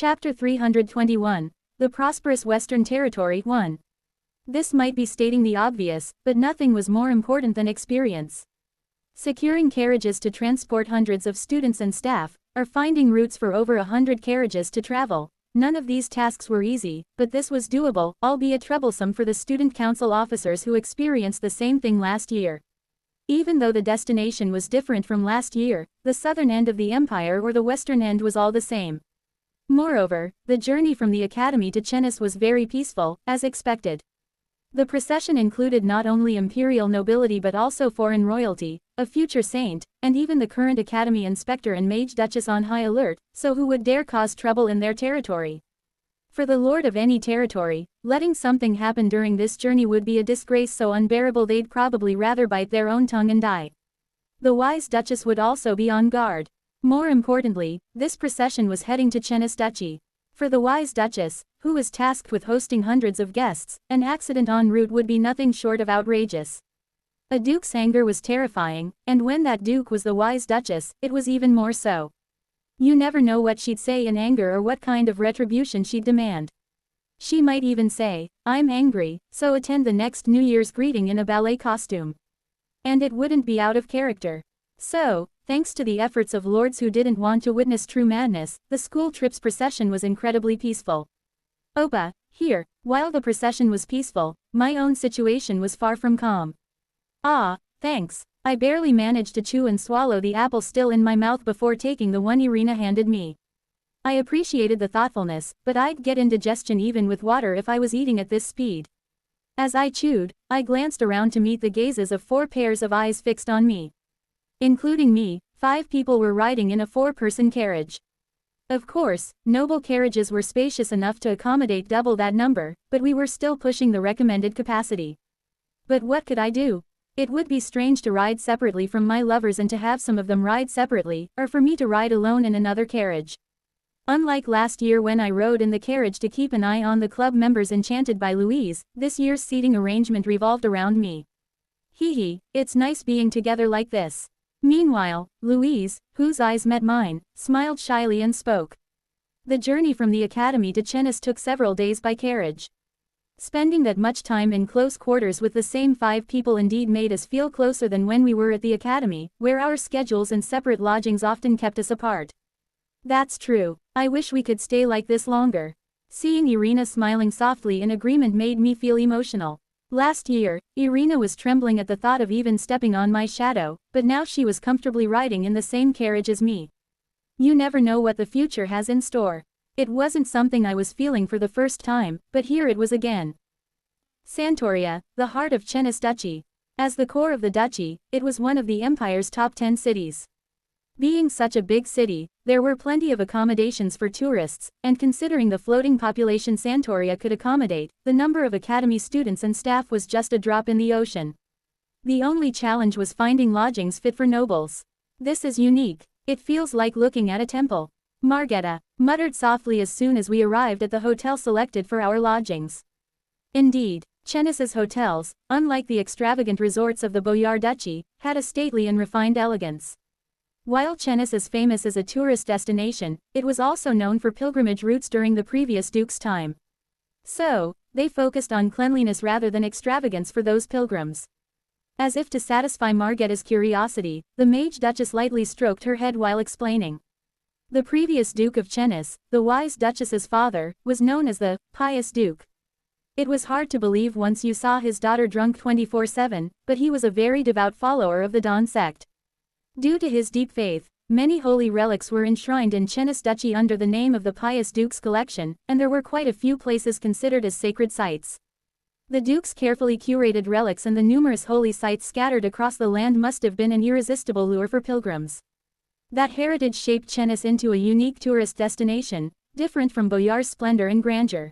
Chapter 321. The Prosperous Western Territory 1. This might be stating the obvious, but nothing was more important than experience. Securing carriages to transport hundreds of students and staff, or finding routes for over 100 carriages to travel. None of these tasks were easy, but this was doable, albeit troublesome for the student council officers who experienced the same thing last year. Even though the destination was different from last year, the southern end of the empire or the western end was all the same. Moreover, the journey from the academy to Chenis was very peaceful, as expected. The procession included not only imperial nobility but also foreign royalty, a future saint, and even the current academy inspector and mage duchess on high alert, so who would dare cause trouble in their territory? For the lord of any territory, letting something happen during this journey would be a disgrace so unbearable they'd probably rather bite their own tongue and die. The wise duchess would also be on guard. More importantly, this procession was heading to Chenis Duchy. For the wise duchess, who was tasked with hosting hundreds of guests, an accident en route would be nothing short of outrageous. A duke's anger was terrifying, and when that duke was the wise duchess, it was even more so. You never know what she'd say in anger or what kind of retribution she'd demand. She might even say, "I'm angry, so attend the next New Year's greeting in a ballet costume." And it wouldn't be out of character. So, thanks to the efforts of lords who didn't want to witness true madness, the school trip's procession was incredibly peaceful. Opa, here, while the procession was peaceful, my own situation was far from calm. Ah, thanks. I barely managed to chew and swallow the apple still in my mouth before taking the one Irina handed me. I appreciated the thoughtfulness, but I'd get indigestion even with water if I was eating at this speed. As I chewed, I glanced around to meet the gazes of 4 pairs of eyes fixed on me. Including me, 5 people were riding in a 4-person carriage. Of course, noble carriages were spacious enough to accommodate double that number, but we were still pushing the recommended capacity. But what could I do? It would be strange to ride separately from my lovers and to have some of them ride separately, or for me to ride alone in another carriage. Unlike last year when I rode in the carriage to keep an eye on the club members enchanted by Louise, this year's seating arrangement revolved around me. Hee, it's nice being together like this. Meanwhile, Louise, whose eyes met mine, smiled shyly and spoke. The journey from the academy to Chenis took several days by carriage. Spending that much time in close quarters with the same 5 people indeed made us feel closer than when we were at the academy, where our schedules and separate lodgings often kept us apart. That's true. I wish we could stay like this longer. Seeing Irina smiling softly in agreement made me feel emotional. Last year, Irina was trembling at the thought of even stepping on my shadow, but now she was comfortably riding in the same carriage as me. You never know what the future has in store. It wasn't something I was feeling for the first time, but here it was again. Santoria, the heart of Chenis Duchy. As the core of the duchy, it was one of the empire's top 10 cities. Being such a big city, there were plenty of accommodations for tourists, and considering the floating population Santoria could accommodate, the number of academy students and staff was just a drop in the ocean. The only challenge was finding lodgings fit for nobles. This is unique. It feels like looking at a temple. Margetta muttered softly as soon as we arrived at the hotel selected for our lodgings. Indeed, Chenis's hotels, unlike the extravagant resorts of the Boyar Duchy, had a stately and refined elegance. While Chenis is famous as a tourist destination, it was also known for pilgrimage routes during the previous duke's time. So, they focused on cleanliness rather than extravagance for those pilgrims. As if to satisfy Margetta's curiosity, the mage duchess lightly stroked her head while explaining. The previous Duke of Chenis, the wise duchess's father, was known as the pious duke. It was hard to believe once you saw his daughter drunk 24/7, but he was a very devout follower of the Dawn sect. Due to his deep faith, many holy relics were enshrined in Chenis Duchy under the name of the Pious Duke's collection, and there were quite a few places considered as sacred sites. The Duke's carefully curated relics and the numerous holy sites scattered across the land must have been an irresistible lure for pilgrims. That heritage shaped Chenis into a unique tourist destination, different from Boyar's splendor and grandeur.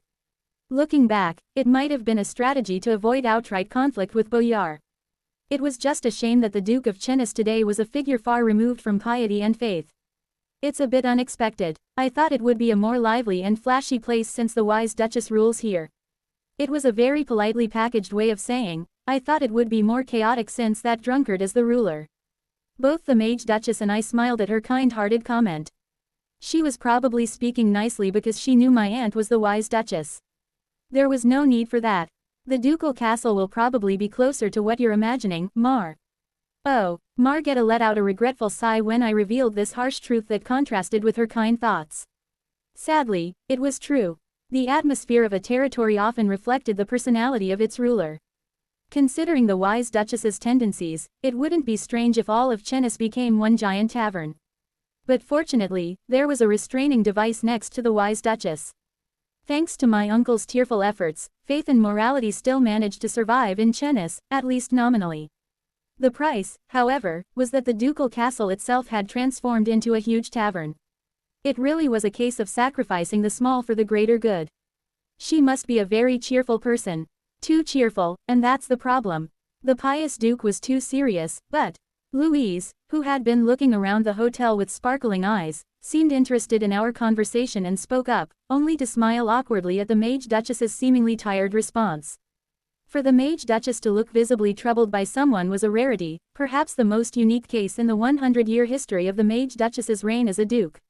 Looking back, it might have been a strategy to avoid outright conflict with Boyar. It was just a shame that the Duke of Chenis today was a figure far removed from piety and faith. It's a bit unexpected. I thought it would be a more lively and flashy place since the wise Duchess rules here. It was a very politely packaged way of saying, I thought it would be more chaotic since that drunkard is the ruler. Both the mage Duchess and I smiled at her kind-hearted comment. She was probably speaking nicely because she knew my aunt was the wise Duchess. There was no need for that. The ducal castle will probably be closer to what you're imagining, Mar. Oh, Margetta let out a regretful sigh when I revealed this harsh truth that contrasted with her kind thoughts. Sadly, it was true. The atmosphere of a territory often reflected the personality of its ruler. Considering the wise Duchess's tendencies, it wouldn't be strange if all of Chenis became one giant tavern. But fortunately, there was a restraining device next to the wise Duchess. Thanks to my uncle's tearful efforts, faith and morality still managed to survive in Chenis, at least nominally. The price, however, was that the ducal castle itself had transformed into a huge tavern. It really was a case of sacrificing the small for the greater good. She must be a very cheerful person. Too cheerful, and that's the problem. The pious Duke was too serious, but Louise, who had been looking around the hotel with sparkling eyes, seemed interested in our conversation and spoke up, only to smile awkwardly at the Mage Duchess's seemingly tired response. For the Mage Duchess to look visibly troubled by someone was a rarity, perhaps the most unique case in the 100-year history of the Mage Duchess's reign as a duke.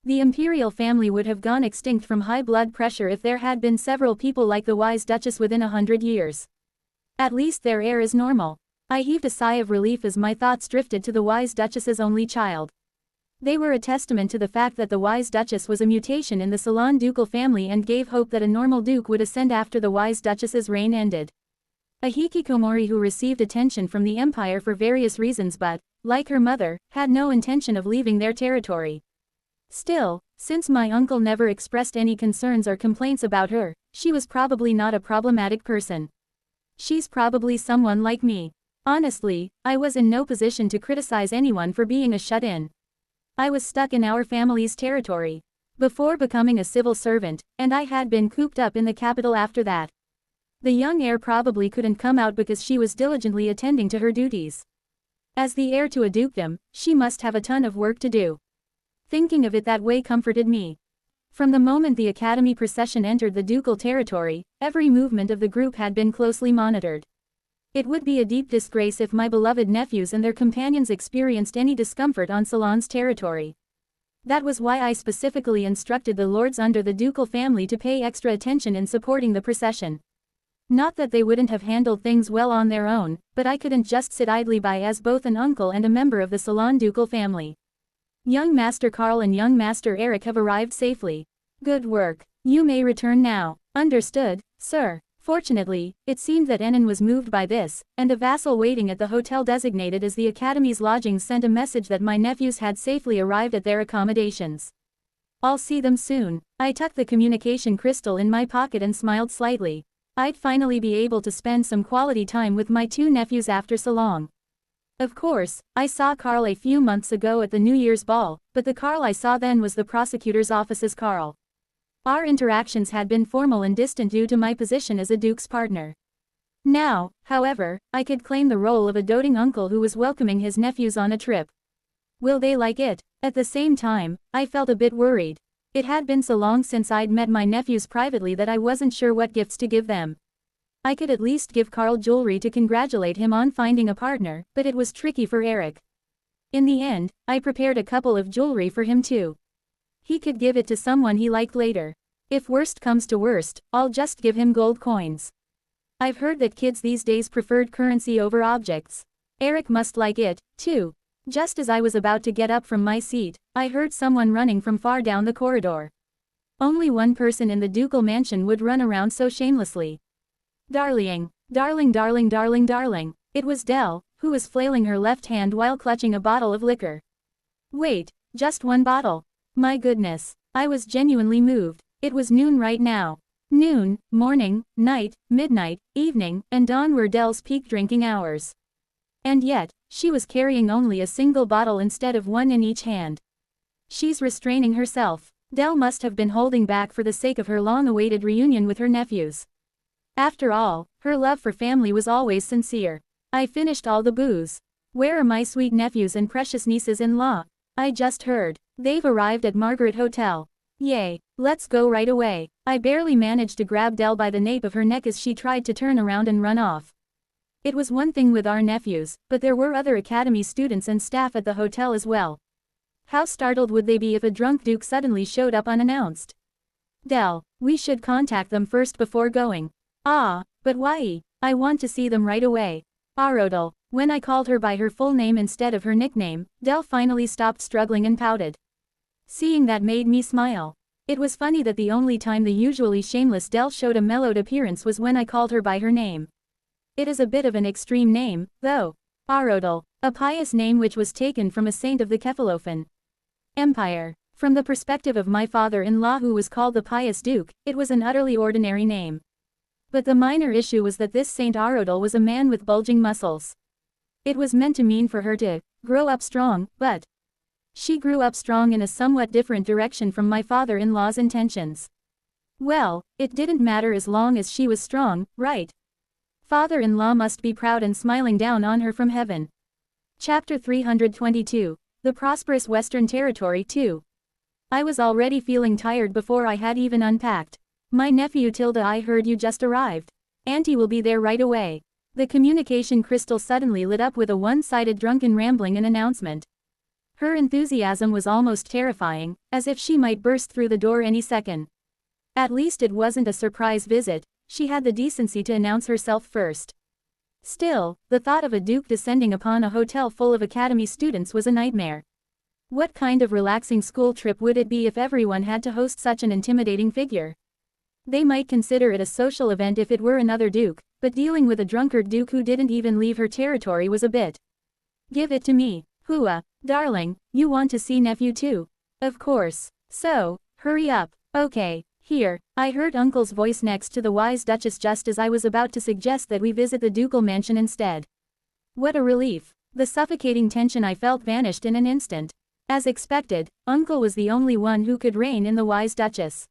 The imperial family would have gone extinct from high blood pressure if there had been several people like the wise Duchess within 100 years. At least their heir is normal. I heaved a sigh of relief as my thoughts drifted to the wise Duchess's only child. They were a testament to the fact that the wise Duchess was a mutation in the Salon ducal family and gave hope that a normal duke would ascend after the wise Duchess's reign ended. A hikikomori who received attention from the empire for various reasons but, like her mother, had no intention of leaving their territory. Still, since my uncle never expressed any concerns or complaints about her, she was probably not a problematic person. She's probably someone like me. Honestly, I was in no position to criticize anyone for being a shut-in. I was stuck in our family's territory before becoming a civil servant, and I had been cooped up in the capital after that. The young heir probably couldn't come out because she was diligently attending to her duties. As the heir to a dukedom, she must have a ton of work to do. Thinking of it that way comforted me. From the moment the academy procession entered the ducal territory, every movement of the group had been closely monitored. It would be a deep disgrace if my beloved nephews and their companions experienced any discomfort on Salon's territory. That was why I specifically instructed the lords under the ducal family to pay extra attention in supporting the procession. Not that they wouldn't have handled things well on their own, but I couldn't just sit idly by as both an uncle and a member of the Salon ducal family. Young Master Carl and young Master Eric have arrived safely. Good work. You may return now. Understood, sir. Fortunately, it seemed that Enon was moved by this, and a vassal waiting at the hotel designated as the Academy's lodgings sent a message that my nephews had safely arrived at their accommodations. I'll see them soon. I tucked the communication crystal in my pocket and smiled slightly. I'd finally be able to spend some quality time with my two nephews after so long. Of course, I saw Carl a few months ago at the New Year's ball, but the Carl I saw then was the prosecutor's office's Carl. Our interactions had been formal and distant due to my position as a duke's partner. Now, however, I could claim the role of a doting uncle who was welcoming his nephews on a trip. Will they like it? At the same time, I felt a bit worried. It had been so long since I'd met my nephews privately that I wasn't sure what gifts to give them. I could at least give Carl jewelry to congratulate him on finding a partner, but it was tricky for Eric. In the end, I prepared a couple of jewelry for him too. He could give it to someone he liked later. If worst comes to worst, I'll just give him gold coins. I've heard that kids these days preferred currency over objects. Eric must like it, too. Just as I was about to get up from my seat, I heard someone running from far down the corridor. Only one person in the ducal mansion would run around so shamelessly. Darling, darling, darling, darling, darling. It was Dell, who was flailing her left hand while clutching a bottle of liquor. Wait, just one bottle. My goodness, I was genuinely moved. It was noon right now. Noon, morning, night, midnight, evening, and dawn were Dell's peak drinking hours. And yet, she was carrying only a single bottle instead of one in each hand. She's restraining herself. Dell must have been holding back for the sake of her long-awaited reunion with her nephews. After all, her love for family was always sincere. I finished all the booze. Where are my sweet nephews and precious nieces-in-law? I just heard. They've arrived at Margaret Hotel. Yay, let's go right away. I barely managed to grab Dell by the nape of her neck as she tried to turn around and run off. It was one thing with our nephews, but there were other academy students and staff at the hotel as well. How startled would they be if a drunk duke suddenly showed up unannounced? Del, we should contact them first before going. Ah, but why? I want to see them right away. Arodal. When I called her by her full name instead of her nickname, Del finally stopped struggling and pouted. Seeing that made me smile. It was funny that the only time the usually shameless Del showed a mellowed appearance was when I called her by her name. It is a bit of an extreme name, though. Arodal, a pious name which was taken from a saint of the Kefalofen Empire. From the perspective of my father-in-law who was called the pious duke, it was an utterly ordinary name. But the minor issue was that this Saint Arodal was a man with bulging muscles. It was meant to mean for her to grow up strong, but she grew up strong in a somewhat different direction from my father-in-law's intentions. Well, it didn't matter as long as she was strong, right? Father-in-law must be proud and smiling down on her from heaven. Chapter 322. The Prosperous Western Territory 2. I was already feeling tired before I had even unpacked. My nephew Tilda, I heard you just arrived. Auntie will be there right away. The communication crystal suddenly lit up with a one-sided drunken rambling and announcement. Her enthusiasm was almost terrifying, as if she might burst through the door any second. At least it wasn't a surprise visit, she had the decency to announce herself first. Still, the thought of a duke descending upon a hotel full of academy students was a nightmare. What kind of relaxing school trip would it be if everyone had to host such an intimidating figure? They might consider it a social event if it were another duke, but dealing with a drunkard duke who didn't even leave her territory was a bit. Give it to me. Hua, darling, you want to see nephew too? Of course. So, hurry up. Okay, here. I heard Uncle's voice next to the wise Duchess just as I was about to suggest that we visit the ducal mansion instead. What a relief. The suffocating tension I felt vanished in an instant. As expected, Uncle was the only one who could rein in the wise Duchess.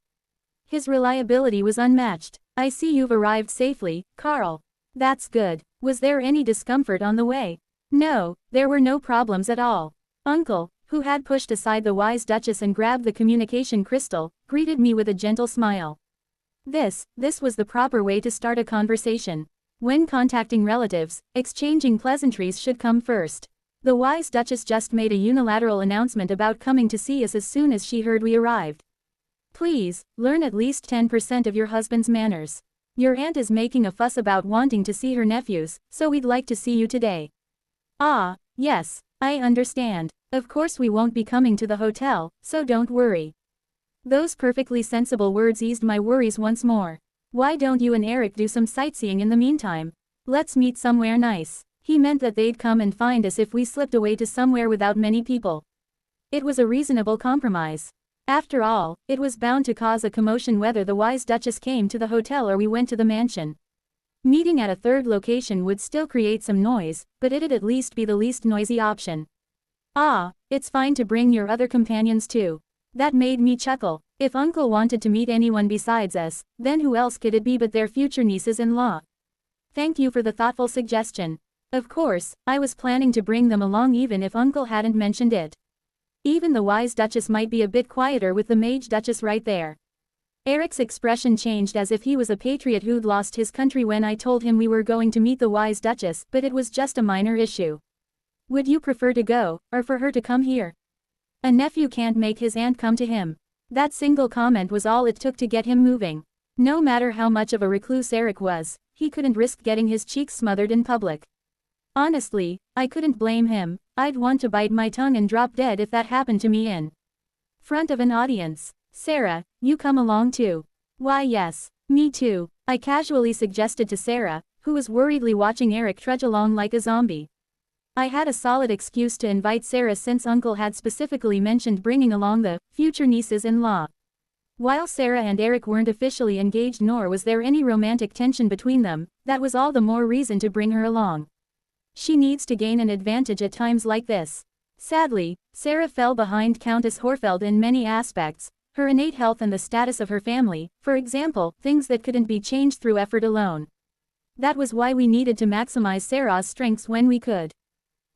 His reliability was unmatched. I see you've arrived safely, Carl. That's good. Was there any discomfort on the way? No, there were no problems at all. Uncle, who had pushed aside the wise Duchess and grabbed the communication crystal, greeted me with a gentle smile. This was the proper way to start a conversation. When contacting relatives, exchanging pleasantries should come first. The wise Duchess just made a unilateral announcement about coming to see us as soon as she heard we arrived. Please, learn at least 10% of your husband's manners. Your aunt is making a fuss about wanting to see her nephews, so we'd like to see you today. Ah, yes, I understand. Of course we won't be coming to the hotel, so don't worry. Those perfectly sensible words eased my worries once more. Why don't you and Eric do some sightseeing in the meantime? Let's meet somewhere nice. He meant that they'd come and find us if we slipped away to somewhere without many people. It was a reasonable compromise. After all, it was bound to cause a commotion whether the wise Duchess came to the hotel or we went to the mansion. Meeting at a third location would still create some noise, but it'd at least be the least noisy option. Ah, it's fine to bring your other companions too. That made me chuckle. If Uncle wanted to meet anyone besides us, then who else could it be but their future nieces-in-law? Thank you for the thoughtful suggestion. Of course, I was planning to bring them along even if Uncle hadn't mentioned it. Even the wise Duchess might be a bit quieter with the mage Duchess right there. Eric's expression changed as if he was a patriot who'd lost his country when I told him we were going to meet the wise Duchess, but it was just a minor issue. Would you prefer to go, or for her to come here? A nephew can't make his aunt come to him. That single comment was all it took to get him moving. No matter how much of a recluse Eric was, he couldn't risk getting his cheeks smothered in public. Honestly, I couldn't blame him. I'd want to bite my tongue and drop dead if that happened to me in front of an audience. Sarah, you come along too. Why yes, me too, I casually suggested to Sarah, who was worriedly watching Eric trudge along like a zombie. I had a solid excuse to invite Sarah since Uncle had specifically mentioned bringing along the future nieces-in-law. While Sarah and Eric weren't officially engaged nor was there any romantic tension between them, that was all the more reason to bring her along. She needs to gain an advantage at times like this. Sadly, Sarah fell behind Countess Horfeld in many aspects, her innate health and the status of her family, for example, things that couldn't be changed through effort alone. That was why we needed to maximize Sarah's strengths when we could.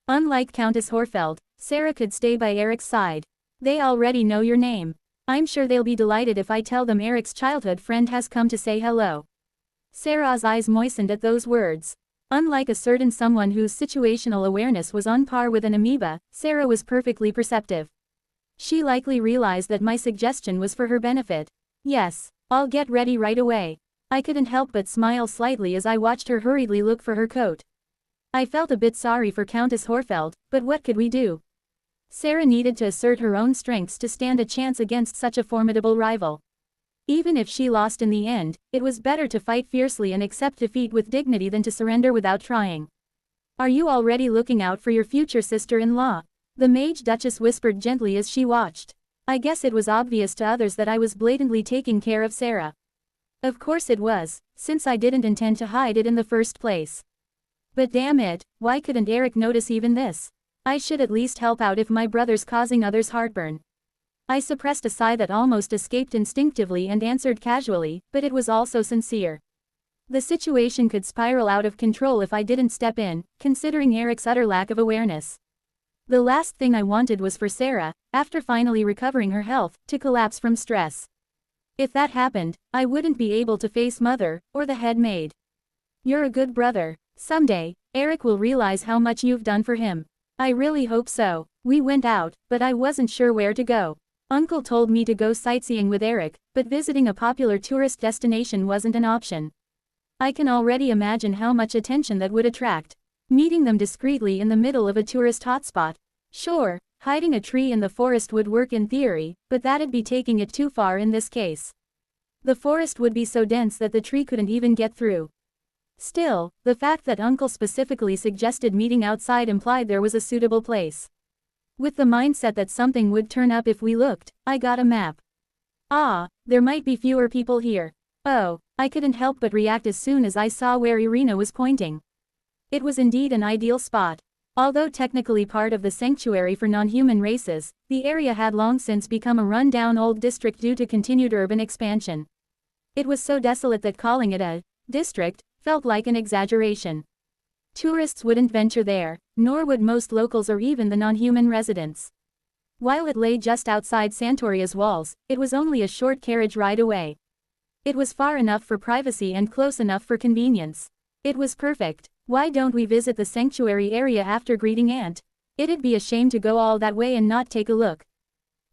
Unlike Countess Horfeld, Sarah could stay by Eric's side. They already know your name. I'm sure they'll be delighted if I tell them Eric's childhood friend has come to say hello. Sarah's eyes moistened at those words. Unlike a certain someone whose situational awareness was on par with an amoeba, Sarah was perfectly perceptive. She likely realized that my suggestion was for her benefit. Yes, I'll get ready right away. I couldn't help but smile slightly as I watched her hurriedly look for her coat. I felt a bit sorry for Countess Horfeld, but what could we do? Sarah needed to assert her own strengths to stand a chance against such a formidable rival. Even if she lost in the end, it was better to fight fiercely and accept defeat with dignity than to surrender without trying. Are you already looking out for your future sister-in-law? The Mage Duchess whispered gently as she watched. I guess it was obvious to others that I was blatantly taking care of Sarah. Of course it was, since I didn't intend to hide it in the first place. But damn it, why couldn't Eric notice even this? I should at least help out if my brother's causing others heartburn. I suppressed a sigh that almost escaped instinctively and answered casually, but it was also sincere. The situation could spiral out of control if I didn't step in, considering Eric's utter lack of awareness. The last thing I wanted was for Sarah, after finally recovering her health, to collapse from stress. If that happened, I wouldn't be able to face Mother, or the head maid. You're a good brother. Someday, Eric will realize how much you've done for him. I really hope so. We went out, but I wasn't sure where to go. Uncle told me to go sightseeing with Eric, but visiting a popular tourist destination wasn't an option. I can already imagine how much attention that would attract. Meeting them discreetly in the middle of a tourist hotspot. Sure, hiding a tree in the forest would work in theory, but that'd be taking it too far in this case. The forest would be so dense that the tree couldn't even get through. Still, the fact that Uncle specifically suggested meeting outside implied there was a suitable place. With the mindset that something would turn up if we looked, I got a map. Ah, there might be fewer people here. Oh, I couldn't help but react as soon as I saw where Irina was pointing. It was indeed an ideal spot. Although technically part of the sanctuary for non-human races, the area had long since become a run-down old district due to continued urban expansion. It was so desolate that calling it a district felt like an exaggeration. Tourists wouldn't venture there, nor would most locals or even the non-human residents. While it lay just outside Santoria's walls, it was only a short carriage ride away. It was far enough for privacy and close enough for convenience. It was perfect. Why don't we visit the sanctuary area after greeting Aunt? It'd be a shame to go all that way and not take a look.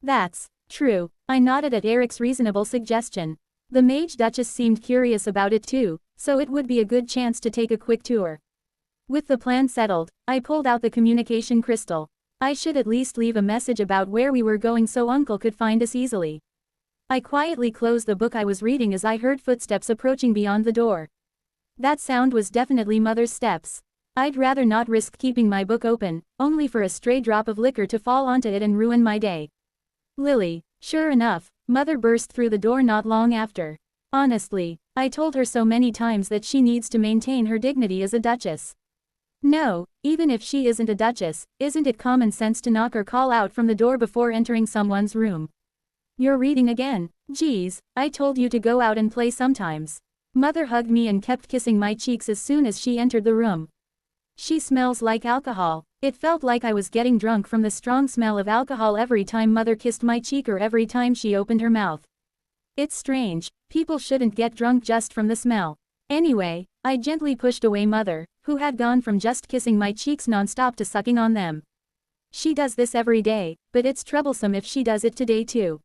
That's true. I nodded at Eric's reasonable suggestion. The Mage Duchess seemed curious about it too, so it would be a good chance to take a quick tour. With the plan settled, I pulled out the communication crystal. I should at least leave a message about where we were going so Uncle could find us easily. I quietly closed the book I was reading as I heard footsteps approaching beyond the door. That sound was definitely Mother's steps. I'd rather not risk keeping my book open, only for a stray drop of liquor to fall onto it and ruin my day. Lily. Sure enough, Mother burst through the door not long after. Honestly, I told her so many times that she needs to maintain her dignity as a duchess. No, even if she isn't a duchess, isn't it common sense to knock or call out from the door before entering someone's room? You're reading again. Geez, I told you to go out and play sometimes. Mother hugged me and kept kissing my cheeks as soon as she entered the room. She smells like alcohol. It felt like I was getting drunk from the strong smell of alcohol every time Mother kissed my cheek or every time she opened her mouth. It's strange, people shouldn't get drunk just from the smell. Anyway, I gently pushed away Mother, who had gone from just kissing my cheeks nonstop to sucking on them. She does this every day, but it's troublesome if she does it today too.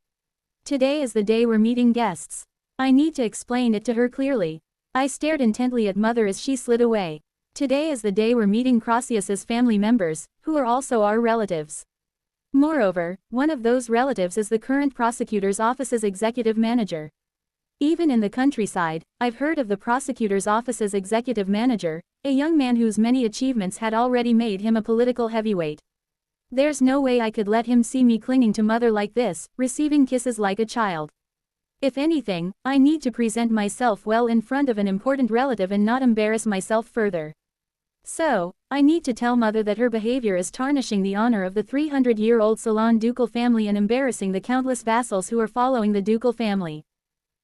Today is the day we're meeting guests. I need to explain it to her clearly. I stared intently at Mother as she slid away. Today is the day we're meeting Crossius's family members, who are also our relatives. Moreover, one of those relatives is the current prosecutor's office's executive manager. Even in the countryside, I've heard of the prosecutor's office's executive manager, a young man whose many achievements had already made him a political heavyweight. There's no way I could let him see me clinging to Mother like this, receiving kisses like a child. If anything, I need to present myself well in front of an important relative and not embarrass myself further. So, I need to tell Mother that her behavior is tarnishing the honor of the 300-year-old Salon ducal family and embarrassing the countless vassals who are following the ducal family.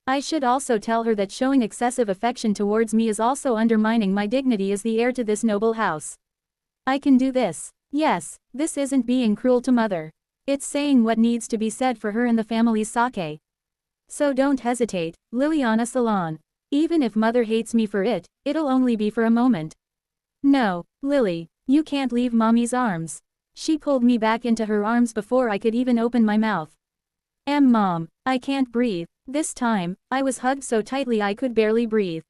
I should also tell her that showing excessive affection towards me is also undermining my dignity as the heir to this noble house. I can do this. Yes, this isn't being cruel to Mother. It's saying what needs to be said for her and the family's sake. So don't hesitate, Liliana Salon. Even if Mother hates me for it, it'll only be for a moment. No, Lily, you can't leave Mommy's arms. She pulled me back into her arms before I could even open my mouth. Mom, I can't breathe." This time, I was hugged so tightly I could barely breathe.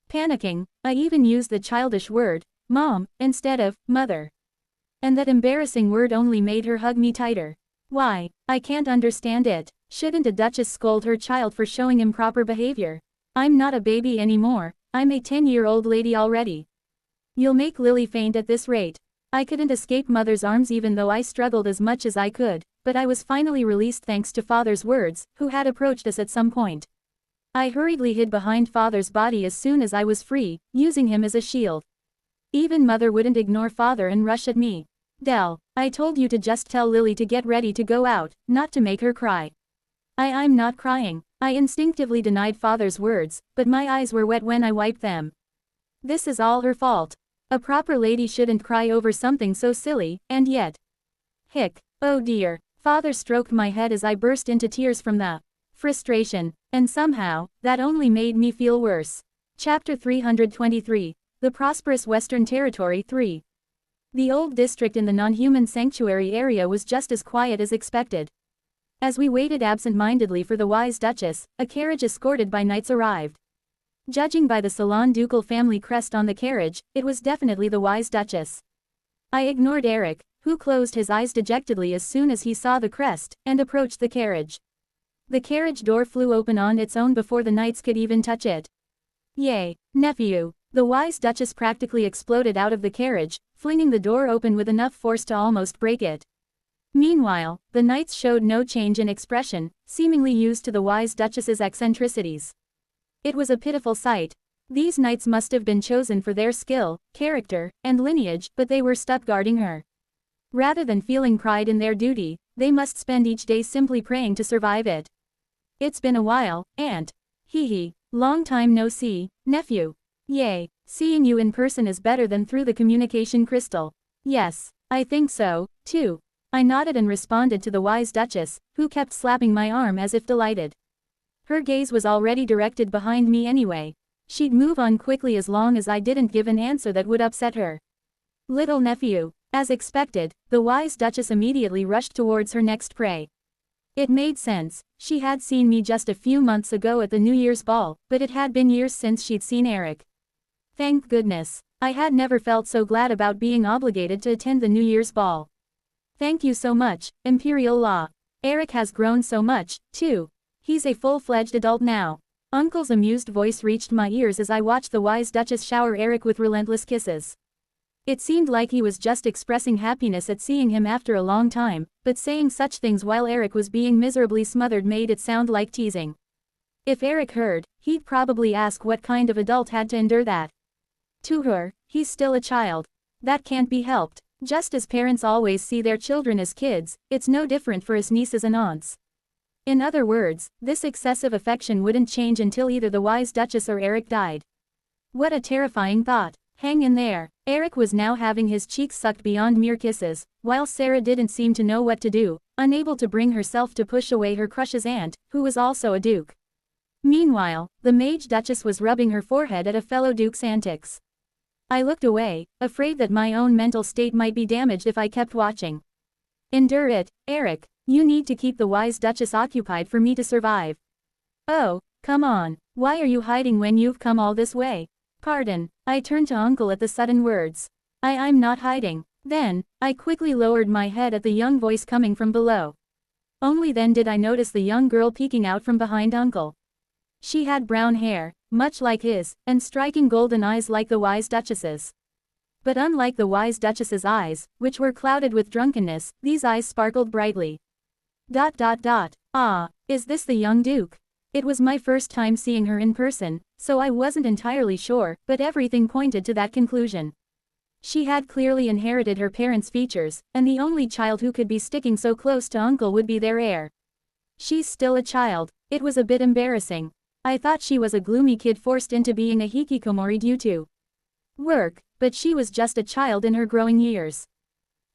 Panicking, I even used the childish word, "Mom," instead of "Mother." And that embarrassing word only made her hug me tighter. Why? I can't understand it. Shouldn't a duchess scold her child for showing improper behavior? I'm not a baby anymore, I'm a 10-year-old lady already. You'll make Lily faint at this rate. I couldn't escape Mother's arms even though I struggled as much as I could, but I was finally released thanks to Father's words, who had approached us at some point. I hurriedly hid behind Father's body as soon as I was free, using him as a shield. Even Mother wouldn't ignore Father and rush at me. "Dell, I told you to just tell Lily to get ready to go out, not to make her cry." I'm not crying." I instinctively denied Father's words, but my eyes were wet when I wiped them. This is all her fault. A proper lady shouldn't cry over something so silly, and yet. Hick. Oh dear. Father stroked my head as I burst into tears from the frustration, and somehow, that only made me feel worse. Chapter 323. The Prosperous Western Territory 3. The old district in the non-human sanctuary area was just as quiet as expected. As we waited absent-mindedly for the wise Duchess, a carriage escorted by knights arrived. Judging by the Salon Ducal family crest on the carriage, it was definitely the wise Duchess. I ignored Eric, who closed his eyes dejectedly as soon as he saw the crest, and approached the carriage. The carriage door flew open on its own before the knights could even touch it. "Yay, nephew!" The wise Duchess practically exploded out of the carriage, flinging the door open with enough force to almost break it. Meanwhile, the knights showed no change in expression, seemingly used to the wise Duchess's eccentricities. It was a pitiful sight. These knights must have been chosen for their skill, character, and lineage, but they were stuck guarding her. Rather than feeling pride in their duty, they must spend each day simply praying to survive it. "It's been a while, Aunt. Hee. Long time no see, nephew." "Yay, seeing you in person is better than through the communication crystal." "Yes, I think so, too." I nodded and responded to the wise Duchess, who kept slapping my arm as if delighted. Her gaze was already directed behind me anyway. She'd move on quickly as long as I didn't give an answer that would upset her. "Little nephew." As expected, the wise Duchess immediately rushed towards her next prey. It made sense. She had seen me just a few months ago at the New Year's ball, but it had been years since she'd seen Eric. Thank goodness. I had never felt so glad about being obligated to attend the New Year's ball. "Thank you so much, Imperial Law. Eric has grown so much, too. He's a full-fledged adult now." Uncle's amused voice reached my ears as I watched the wise Duchess shower Eric with relentless kisses. It seemed like he was just expressing happiness at seeing him after a long time, but saying such things while Eric was being miserably smothered made it sound like teasing. If Eric heard, he'd probably ask what kind of adult had to endure that. To her, he's still a child. That can't be helped. Just as parents always see their children as kids, it's no different for his nieces and aunts. In other words, this excessive affection wouldn't change until either the wise Duchess or Eric died. What a terrifying thought. Hang in there. Eric was now having his cheeks sucked beyond mere kisses, while Sarah didn't seem to know what to do, unable to bring herself to push away her crush's aunt, who was also a duke. Meanwhile, the mage Duchess was rubbing her forehead at a fellow duke's antics. I looked away, afraid that my own mental state might be damaged if I kept watching. "Endure it, Eric. You need to keep the wise Duchess occupied for me to survive." "Oh, come on. Why are you hiding when you've come all this way?" "Pardon." I turned to Uncle at the sudden words. I'm not hiding." Then, I quickly lowered my head at the young voice coming from below. Only then did I notice the young girl peeking out from behind Uncle. She had brown hair, much like his, and striking golden eyes like the wise Duchess's. But unlike the wise Duchess's eyes, which were clouded with drunkenness, these eyes sparkled brightly. Ah, is this the young Duke? It was my first time seeing her in person, so I wasn't entirely sure, but everything pointed to that conclusion. She had clearly inherited her parents' features, and the only child who could be sticking so close to Uncle would be their heir. She's still a child. It was a bit embarrassing. I thought she was a gloomy kid forced into being a hikikomori due to work, but she was just a child in her growing years.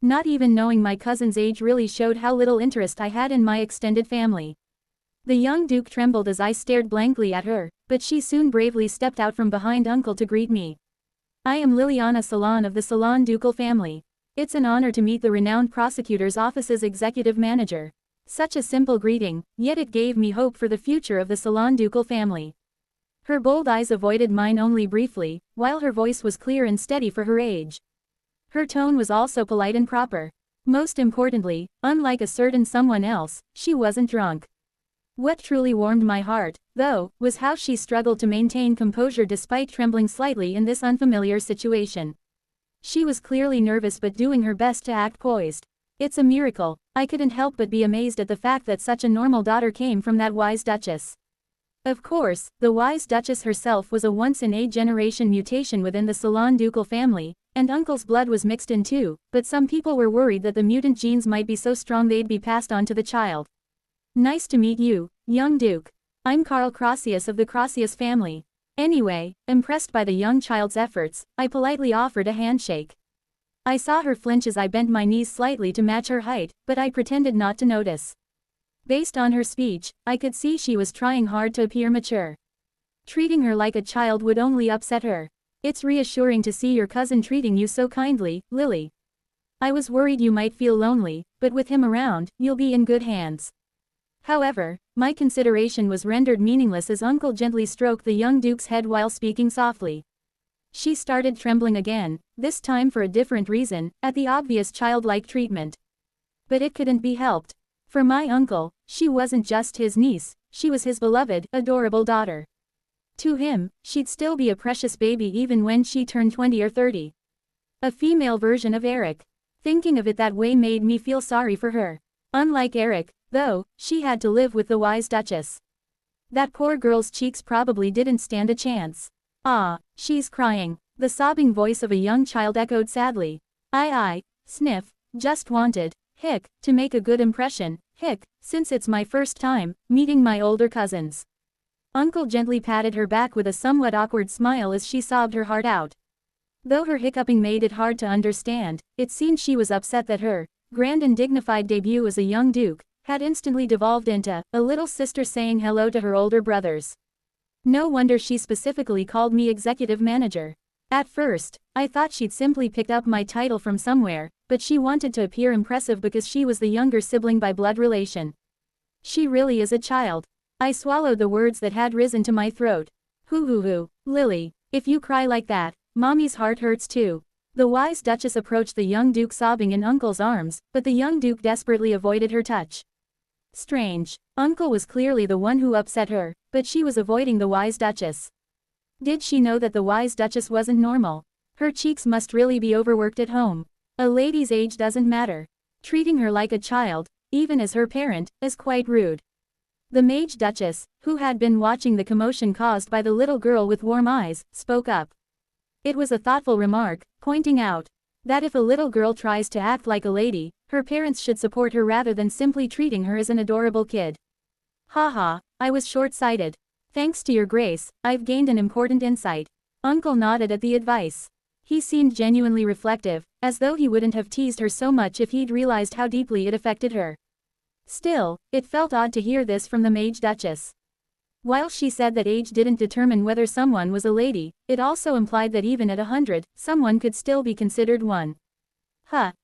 Not even knowing my cousin's age really showed how little interest I had in my extended family. The young Duke trembled as I stared blankly at her, but she soon bravely stepped out from behind Uncle to greet me. "I am Liliana Salon of the Salon Ducal family. It's an honor to meet the renowned prosecutor's office's executive manager. Such a simple greeting, yet it gave me hope for the future of the Salon ducal family. Her bold eyes avoided mine only briefly, while her voice was clear and steady for her age. Her tone was also polite and proper. Most importantly, unlike a certain someone else, she wasn't drunk. What truly warmed my heart, though, was how she struggled to maintain composure despite trembling slightly in this unfamiliar situation. She was clearly nervous but doing her best to act poised. It's a miracle. I couldn't help but be amazed at the fact that such a normal daughter came from that wise duchess. Of course, the wise duchess herself was a once-in-a-generation mutation within the Salon ducal family, and uncle's blood was mixed in too, but some people were worried that the mutant genes might be so strong they'd be passed on to the child. Nice to meet you, young duke. I'm Karl Crossius of the Crossius family. Anyway, impressed by the young child's efforts, I politely offered a handshake. I saw her flinch as I bent my knees slightly to match her height, but I pretended not to notice. Based on her speech, I could see she was trying hard to appear mature. Treating her like a child would only upset her. It's reassuring to see your cousin treating you so kindly, Lily. I was worried you might feel lonely, but with him around, you'll be in good hands. However, my consideration was rendered meaningless as Uncle gently stroked the young duke's head while speaking softly. She started trembling again, this time for a different reason, at the obvious childlike treatment. But it couldn't be helped. For my uncle, she wasn't just his niece, she was his beloved, adorable daughter. To him, she'd still be a precious baby even when she turned 20 or 30. A female version of Eric. Thinking of it that way made me feel sorry for her. Unlike Eric, though, she had to live with the wise duchess. That poor girl's cheeks probably didn't stand a chance. Ah, she's crying. The sobbing voice of a young child echoed sadly. Sniff, just wanted, to make a good impression, since it's my first time, meeting my older cousins. Uncle gently patted her back with a somewhat awkward smile as she sobbed her heart out. Though her hiccuping made it hard to understand, it seemed she was upset that her grand and dignified debut as a young duke had instantly devolved into a little sister saying hello to her older brothers. No wonder she specifically called me executive manager. At first, I thought she'd simply picked up my title from somewhere, but she wanted to appear impressive because she was the younger sibling by blood relation. She really is a child. I swallowed the words that had risen to my throat. Lily, if you cry like that, Mommy's heart hurts too. The wise duchess approached the young duke sobbing in Uncle's arms, but the young duke desperately avoided her touch. Strange. Uncle was clearly the one who upset her, but she was avoiding the wise duchess. Did she know that the wise duchess wasn't normal? Her cheeks must really be overworked at home. A lady's age doesn't matter. Treating her like a child, even as her parent, is quite rude. The mage duchess, who had been watching the commotion caused by the little girl with warm eyes, spoke up. It was a thoughtful remark, pointing out that if a little girl tries to act like a lady, her parents should support her rather than simply treating her as an adorable kid. Haha, I was short-sighted. Thanks to your grace, I've gained an important insight. Uncle nodded at the advice. He seemed genuinely reflective, as though he wouldn't have teased her so much if he'd realized how deeply it affected her. Still, it felt odd to hear this from the mage duchess. While she said that age didn't determine whether someone was a lady, it also implied that even at 100, someone could still be considered one.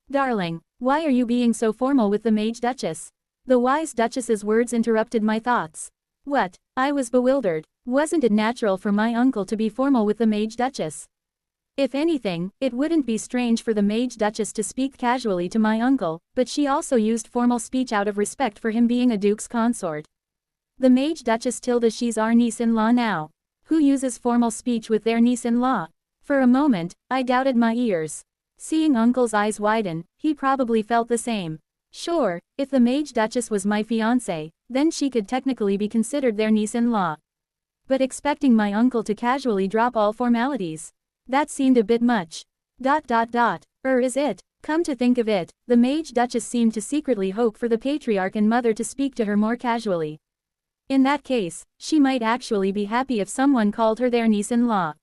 Darling, why are you being so formal with the mage duchess? The wise duchess's words interrupted my thoughts. What? I was bewildered. Wasn't it natural for my uncle to be formal with the mage duchess? If anything, it wouldn't be strange for the mage duchess to speak casually to my uncle, but she also used formal speech out of respect for him being a duke's consort. The mage duchess Tilda, she's our niece-in-law now. Who uses formal speech with their niece-in-law? For a moment, I doubted my ears. Seeing Uncle's eyes widen, he probably felt the same. Sure, if the mage duchess was my fiancée, then she could technically be considered their niece-in-law. But expecting my uncle to casually drop all formalities, that seemed a bit much. Is it? Come to think of it, the mage duchess seemed to secretly hope for the patriarch and mother to speak to her more casually. In that case, she might actually be happy if someone called her their niece-in-law.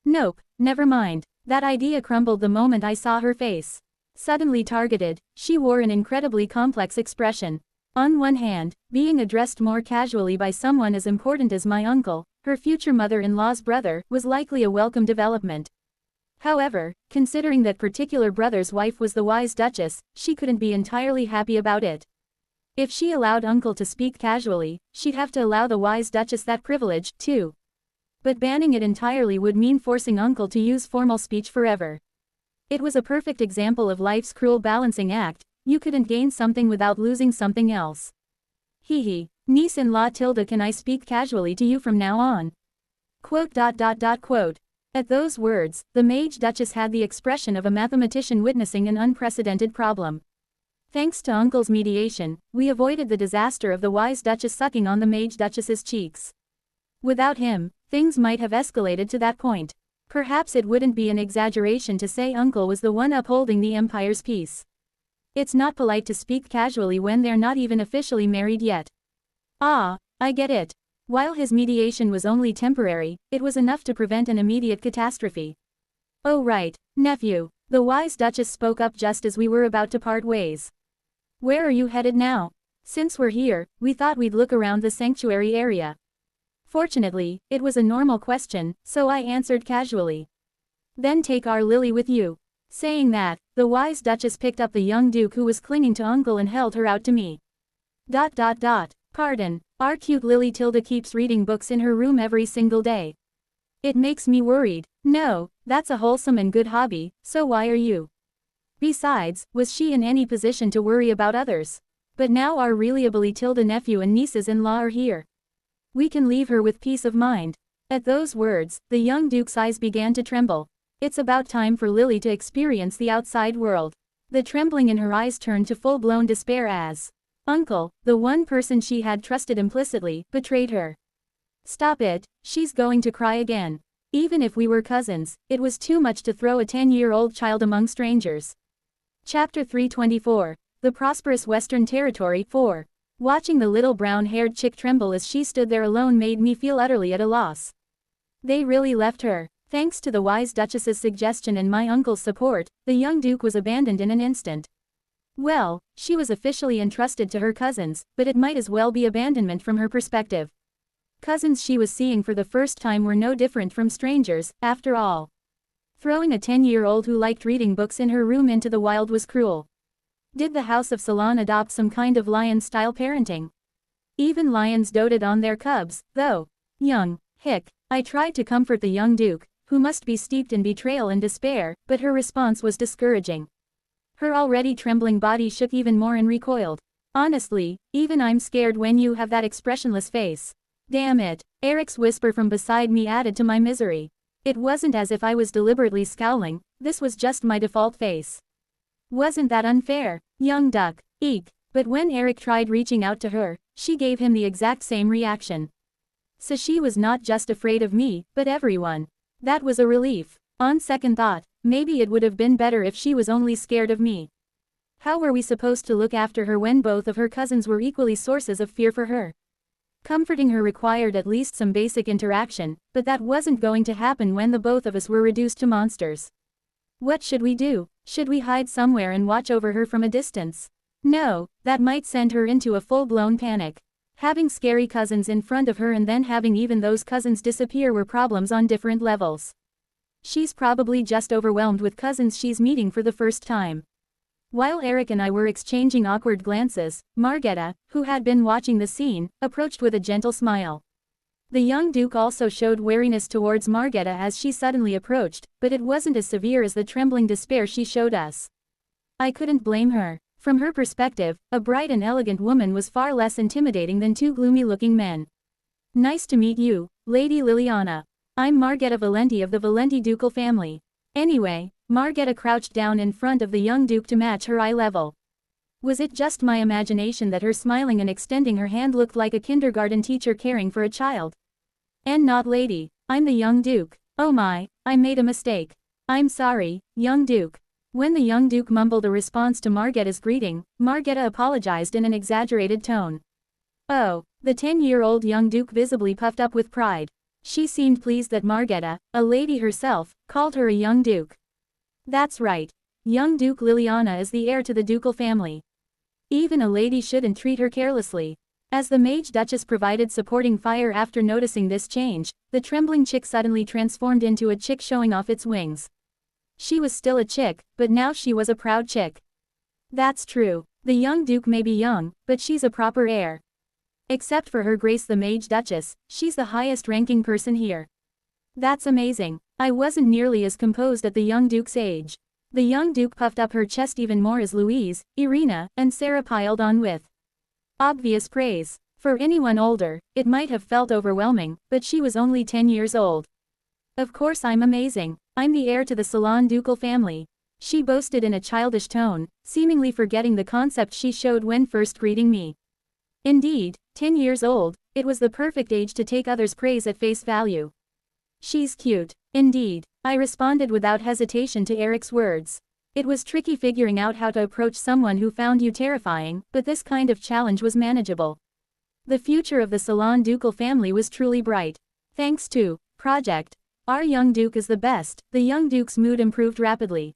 Nope, never mind. That idea crumbled the moment I saw her face. Suddenly targeted, she wore an incredibly complex expression. On one hand, being addressed more casually by someone as important as my uncle, her future mother-in-law's brother, was likely a welcome development. However, considering that particular brother's wife was the wise Duchess, she couldn't be entirely happy about it. If she allowed Uncle to speak casually, she'd have to allow the wise Duchess that privilege, too. But banning it entirely would mean forcing Uncle to use formal speech forever. It was a perfect example of life's cruel balancing act. You couldn't gain something without losing something else. Hee. Niece-in-law Tilda, can I speak casually to you from now on? Quote. At those words, the Mage Duchess had the expression of a mathematician witnessing an unprecedented problem. Thanks to Uncle's mediation, we avoided the disaster of the wise Duchess sucking on the Mage Duchess's cheeks. Without him, things might have escalated to that point. Perhaps it wouldn't be an exaggeration to say Uncle was the one upholding the Empire's peace. It's not polite to speak casually when they're not even officially married yet. Ah, I get it. While his mediation was only temporary, it was enough to prevent an immediate catastrophe. Oh right, nephew. The wise Duchess spoke up just as we were about to part ways. Where are you headed now? Since we're here, we thought we'd look around the sanctuary area. Fortunately, it was a normal question, so I answered casually. Then take our Lily with you. Saying that, the wise Duchess picked up the young Duke who was clinging to Uncle and held her out to me. Pardon, our cute Lily Tilda keeps reading books in her room every single day. It makes me worried. No, that's a wholesome and good hobby, so why are you? Besides, was she in any position to worry about others? But now our reliably Tilda nephew and nieces-in-law are here. We can leave her with peace of mind. At those words, the young Duke's eyes began to tremble. It's about time for Lily to experience the outside world. The trembling in her eyes turned to full-blown despair as Uncle, the one person she had trusted implicitly, betrayed her. Stop it, she's going to cry again. Even if we were cousins, it was too much to throw a 10-year-old child among strangers. Chapter 324. The Prosperous Western Territory 4. Watching the little brown-haired chick tremble as she stood there alone made me feel utterly at a loss. They really left her. Thanks to the wise Duchess's suggestion and my uncle's support, the young Duke was abandoned in an instant. Well, she was officially entrusted to her cousins, but it might as well be abandonment from her perspective. Cousins she was seeing for the first time were no different from strangers, after all. Throwing a 10-year-old who liked reading books in her room into the wild was cruel. Did the House of Salon adopt some kind of lion-style parenting? Even lions doted on their cubs, though. Young, hick. I tried to comfort the young Duke, who must be steeped in betrayal and despair, but her response was discouraging. Her already trembling body shook even more and recoiled. Honestly, even I'm scared when you have that expressionless face. Damn it, Eric's whisper from beside me added to my misery. It wasn't as if I was deliberately scowling, this was just my default face. Wasn't that unfair, young duck? Eek. But when Eric tried reaching out to her, she gave him the exact same reaction. So she was not just afraid of me, but everyone. That was a relief. On second thought, maybe it would have been better if she was only scared of me. How were we supposed to look after her when both of her cousins were equally sources of fear for her? Comforting her required at least some basic interaction, but that wasn't going to happen when the both of us were reduced to monsters. What should we do? Should we hide somewhere and watch over her from a distance? No, that might send her into a full-blown panic. Having scary cousins in front of her and then having even those cousins disappear were problems on different levels. She's probably just overwhelmed with cousins she's meeting for the first time. While Eric and I were exchanging awkward glances, Margetta, who had been watching the scene, approached with a gentle smile. The young Duke also showed wariness towards Margetta as she suddenly approached, but it wasn't as severe as the trembling despair she showed us. I couldn't blame her. From her perspective, a bright and elegant woman was far less intimidating than two gloomy-looking men. Nice to meet you, Lady Liliana. I'm Margetta Valenti of the Valenti ducal family. Anyway, Margetta crouched down in front of the young Duke to match her eye level. Was it just my imagination that her smiling and extending her hand looked like a kindergarten teacher caring for a child? And not lady, I'm the young Duke. Oh my, I made a mistake. I'm sorry, young Duke. When the young Duke mumbled a response to Margetta's greeting, Margetta apologized in an exaggerated tone. Oh, the 10-year-old young Duke visibly puffed up with pride. She seemed pleased that Margetta, a lady herself, called her a young Duke. That's right. Young Duke Liliana is the heir to the ducal family. Even a lady shouldn't treat her carelessly. As the Mage Duchess provided supporting fire after noticing this change, the trembling chick suddenly transformed into a chick showing off its wings. She was still a chick, but now she was a proud chick. That's true. The young duke may be young, but she's a proper heir. Except for her grace the Mage Duchess, she's the highest ranking person here. That's amazing. I wasn't nearly as composed at the young duke's age. The young duke puffed up her chest even more as Louise, Irina, and Sarah piled on with obvious praise. For anyone older, it might have felt overwhelming, but she was only 10 years old. Of course I'm amazing. I'm the heir to the Salon ducal family. She boasted in a childish tone, seemingly forgetting the concept she showed when first greeting me. Indeed, 10 years old, it was the perfect age to take others' praise at face value. She's cute. Indeed, I responded without hesitation to Eric's words. It was tricky figuring out how to approach someone who found you terrifying, but this kind of challenge was manageable. The future of the Salon ducal family was truly bright. Thanks to Project Our Young Duke is the best, the young duke's mood improved rapidly.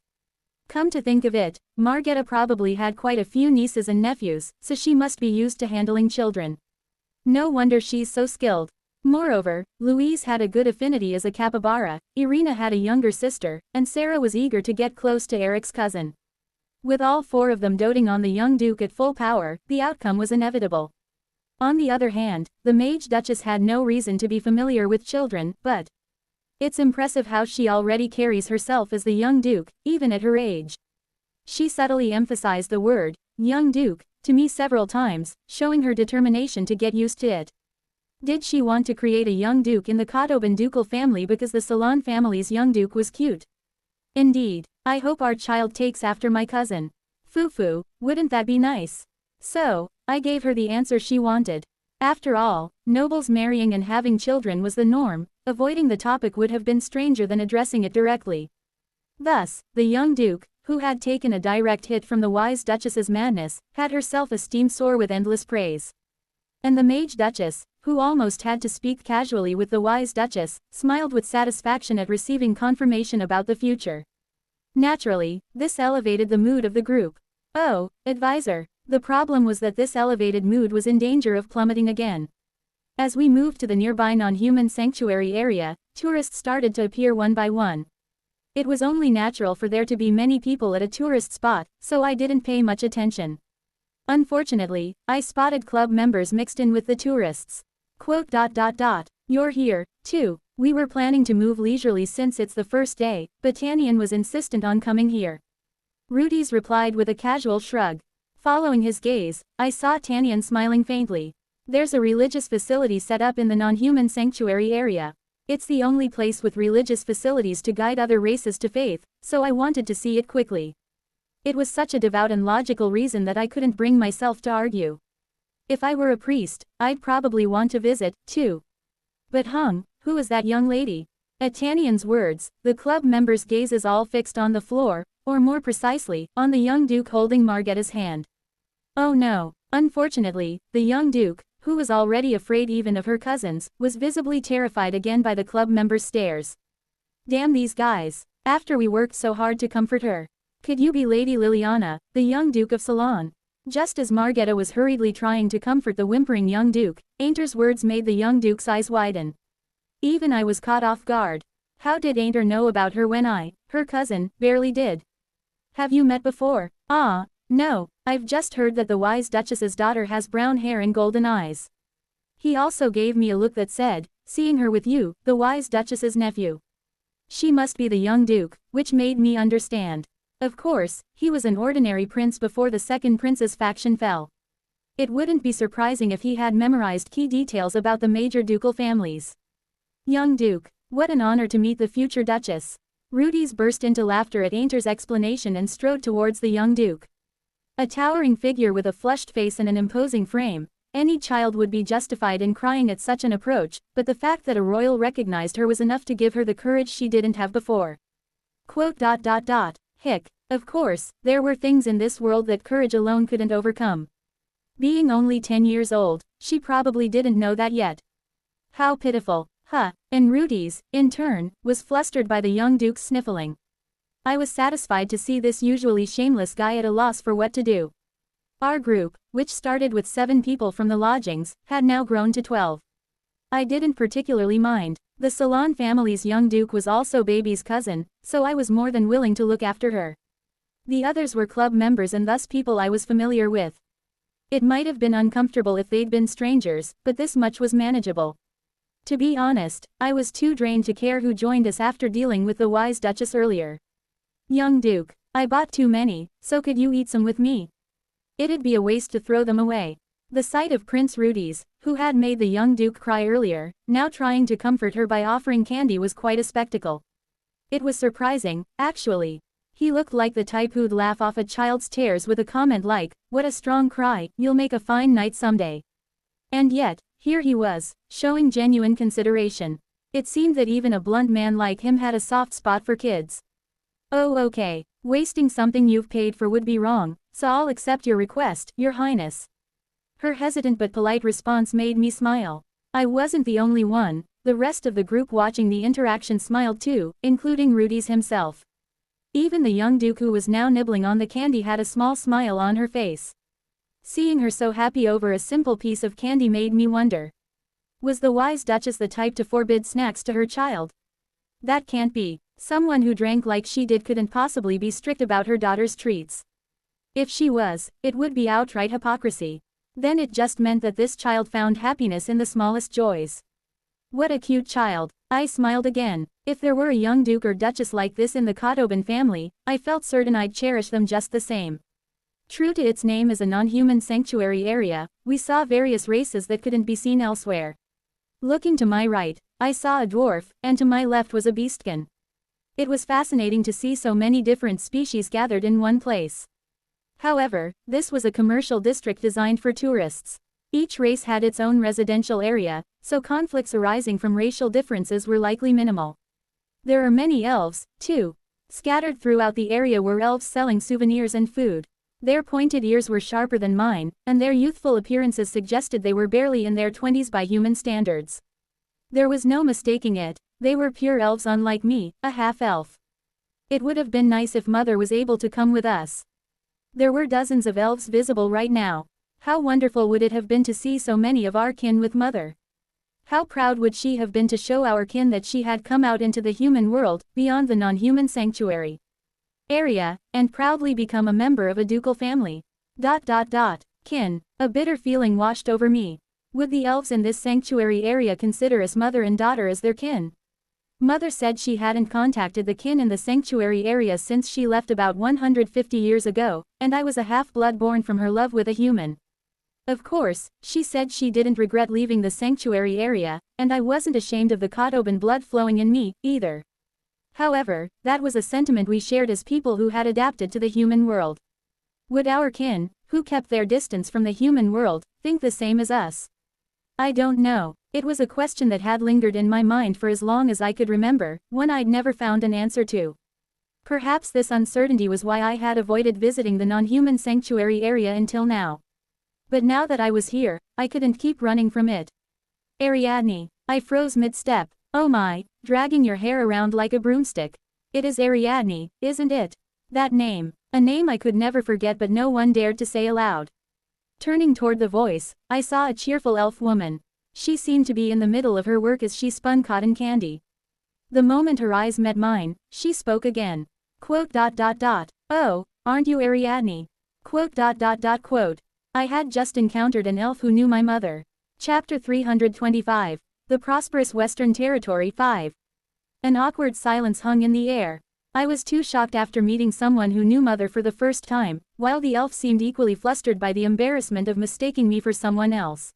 Come to think of it, Margetta probably had quite a few nieces and nephews, so she must be used to handling children. No wonder she's so skilled. Moreover, Louise had a good affinity as a capybara, Irina had a younger sister, and Sarah was eager to get close to Eric's cousin. With all four of them doting on the young duke at full power, the outcome was inevitable. On the other hand, the Mage Duchess had no reason to be familiar with children, but it's impressive how she already carries herself as the young duke, even at her age. She subtly emphasized the word, young duke, to me several times, showing her determination to get used to it. Did she want to create a young duke in the Kotoban ducal family because the Salon family's young duke was cute? Indeed, I hope our child takes after my cousin. Fufu, wouldn't that be nice? So, I gave her the answer she wanted. After all, nobles marrying and having children was the norm, avoiding the topic would have been stranger than addressing it directly. Thus, the young duke, who had taken a direct hit from the wise duchess's madness, had her self-esteem soar with endless praise. And the Mage Duchess, who almost had to speak casually with the wise duchess, smiled with satisfaction at receiving confirmation about the future. Naturally, this elevated the mood of the group. Oh, advisor. The problem was that this elevated mood was in danger of plummeting again. As we moved to the nearby non-human sanctuary area, tourists started to appear one by one. It was only natural for there to be many people at a tourist spot, so I didn't pay much attention. Unfortunately, I spotted club members mixed in with the tourists. You're here, too. We were planning to move leisurely since it's the first day, but Tanyan was insistent on coming here. Rudy's replied with a casual shrug. Following his gaze, I saw Tanyan smiling faintly. There's a religious facility set up in the non-human sanctuary area. It's the only place with religious facilities to guide other races to faith, so I wanted to see it quickly. It was such a devout and logical reason that I couldn't bring myself to argue. If I were a priest, I'd probably want to visit, too. But who is that young lady? At Tanyan's words, the club members' gazes all fixed on the floor, or more precisely, on the young duke holding Margetta's hand. Oh no. Unfortunately, the young duke, who was already afraid even of her cousins, was visibly terrified again by the club members' stares. Damn these guys. After we worked so hard to comfort her. Could you be Lady Liliana, the young Duke of Salon? Just as Margetta was hurriedly trying to comfort the whimpering young duke, Ainter's words made the young duke's eyes widen. Even I was caught off guard. How did Ainter know about her when I, her cousin, barely did? Have you met before? Ah, no, I've just heard that the wise duchess's daughter has brown hair and golden eyes. He also gave me a look that said, seeing her with you, the wise duchess's nephew. She must be the young duke, which made me understand. Of course, he was an ordinary prince before the second prince's faction fell. It wouldn't be surprising if he had memorized key details about the major ducal families. Young duke, what an honor to meet the future duchess. Rudy's burst into laughter at Ainter's explanation and strode towards the young duke. A towering figure with a flushed face and an imposing frame, any child would be justified in crying at such an approach, but the fact that a royal recognized her was enough to give her the courage she didn't have before. Hick. Of course, there were things in this world that courage alone couldn't overcome. Being only 10 years old, she probably didn't know that yet. How pitiful. And Rudy's, in turn, was flustered by the young duke's sniffling. I was satisfied to see this usually shameless guy at a loss for what to do. Our group, which started with 7 people from the lodgings, had now grown to 12. I didn't particularly mind. The Salon family's young duke was also baby's cousin, so I was more than willing to look after her. The others were club members and thus people I was familiar with. It might have been uncomfortable if they'd been strangers, but this much was manageable. To be honest, I was too drained to care who joined us after dealing with the wise Duchess earlier. Young Duke, I bought too many, so could you eat some with me? It'd be a waste to throw them away. The sight of Prince Rudy's, who had made the young Duke cry earlier, now trying to comfort her by offering candy was quite a spectacle. It was surprising, actually. He looked like the type who'd laugh off a child's tears with a comment like, "What a strong cry, you'll make a fine knight someday." And yet, here he was, showing genuine consideration. It seemed that even a blunt man like him had a soft spot for kids. "Oh okay, wasting something you've paid for would be wrong, so I'll accept your request, Your Highness." Her hesitant but polite response made me smile. I wasn't the only one, the rest of the group watching the interaction smiled too, including Rudy's himself. Even the young Duke who was now nibbling on the candy had a small smile on her face. Seeing her so happy over a simple piece of candy made me wonder. Was the wise Duchess the type to forbid snacks to her child? That can't be. Someone who drank like she did couldn't possibly be strict about her daughter's treats. If she was, it would be outright hypocrisy. Then it just meant that this child found happiness in the smallest joys. What a cute child. I smiled again. If there were a young duke or duchess like this in the Kotoban family, I felt certain I'd cherish them just the same. True to its name as a non-human sanctuary area, we saw various races that couldn't be seen elsewhere. Looking to my right, I saw a dwarf, and to my left was a beastkin. It was fascinating to see so many different species gathered in one place. However, this was a commercial district designed for tourists. Each race had its own residential area, so conflicts arising from racial differences were likely minimal. There are many elves, too. Scattered throughout the area were elves selling souvenirs and food. Their pointed ears were sharper than mine, and their youthful appearances suggested they were barely in their 20s by human standards. There was no mistaking it, they were pure elves unlike me, a half-elf. It would have been nice if Mother was able to come with us. There were dozens of elves visible right now. How wonderful would it have been to see so many of our kin with Mother? How proud would she have been to show our kin that she had come out into the human world, beyond the non-human sanctuary area, and proudly become a member of a ducal family. Kin. A bitter feeling washed over me. Would the elves in this sanctuary area consider us mother and daughter as their kin? Mother said she hadn't contacted the kin in the sanctuary area since she left about 150 years ago, and I was a half-blood born from her love with a human. Of course, she said she didn't regret leaving the sanctuary area, and I wasn't ashamed of the Kotoban blood flowing in me, either. However, that was a sentiment we shared as people who had adapted to the human world. Would our kin, who kept their distance from the human world, think the same as us? I don't know. It was a question that had lingered in my mind for as long as I could remember, one I'd never found an answer to. Perhaps this uncertainty was why I had avoided visiting the non-human sanctuary area until now. But now that I was here, I couldn't keep running from it. Ariadne. I froze mid-step. Oh my, dragging your hair around like a broomstick. It is Ariadne, isn't it? That name. A name I could never forget but no one dared to say aloud. Turning toward the voice, I saw a cheerful elf woman. She seemed to be in the middle of her work as she spun cotton candy. The moment her eyes met mine, she spoke again. "Oh, aren't you Ariadne?" I had just encountered an elf who knew my mother. Chapter 325. The Prosperous Western Territory 5. An awkward silence hung in the air. I was too shocked after meeting someone who knew Mother for the first time, while the elf seemed equally flustered by the embarrassment of mistaking me for someone else.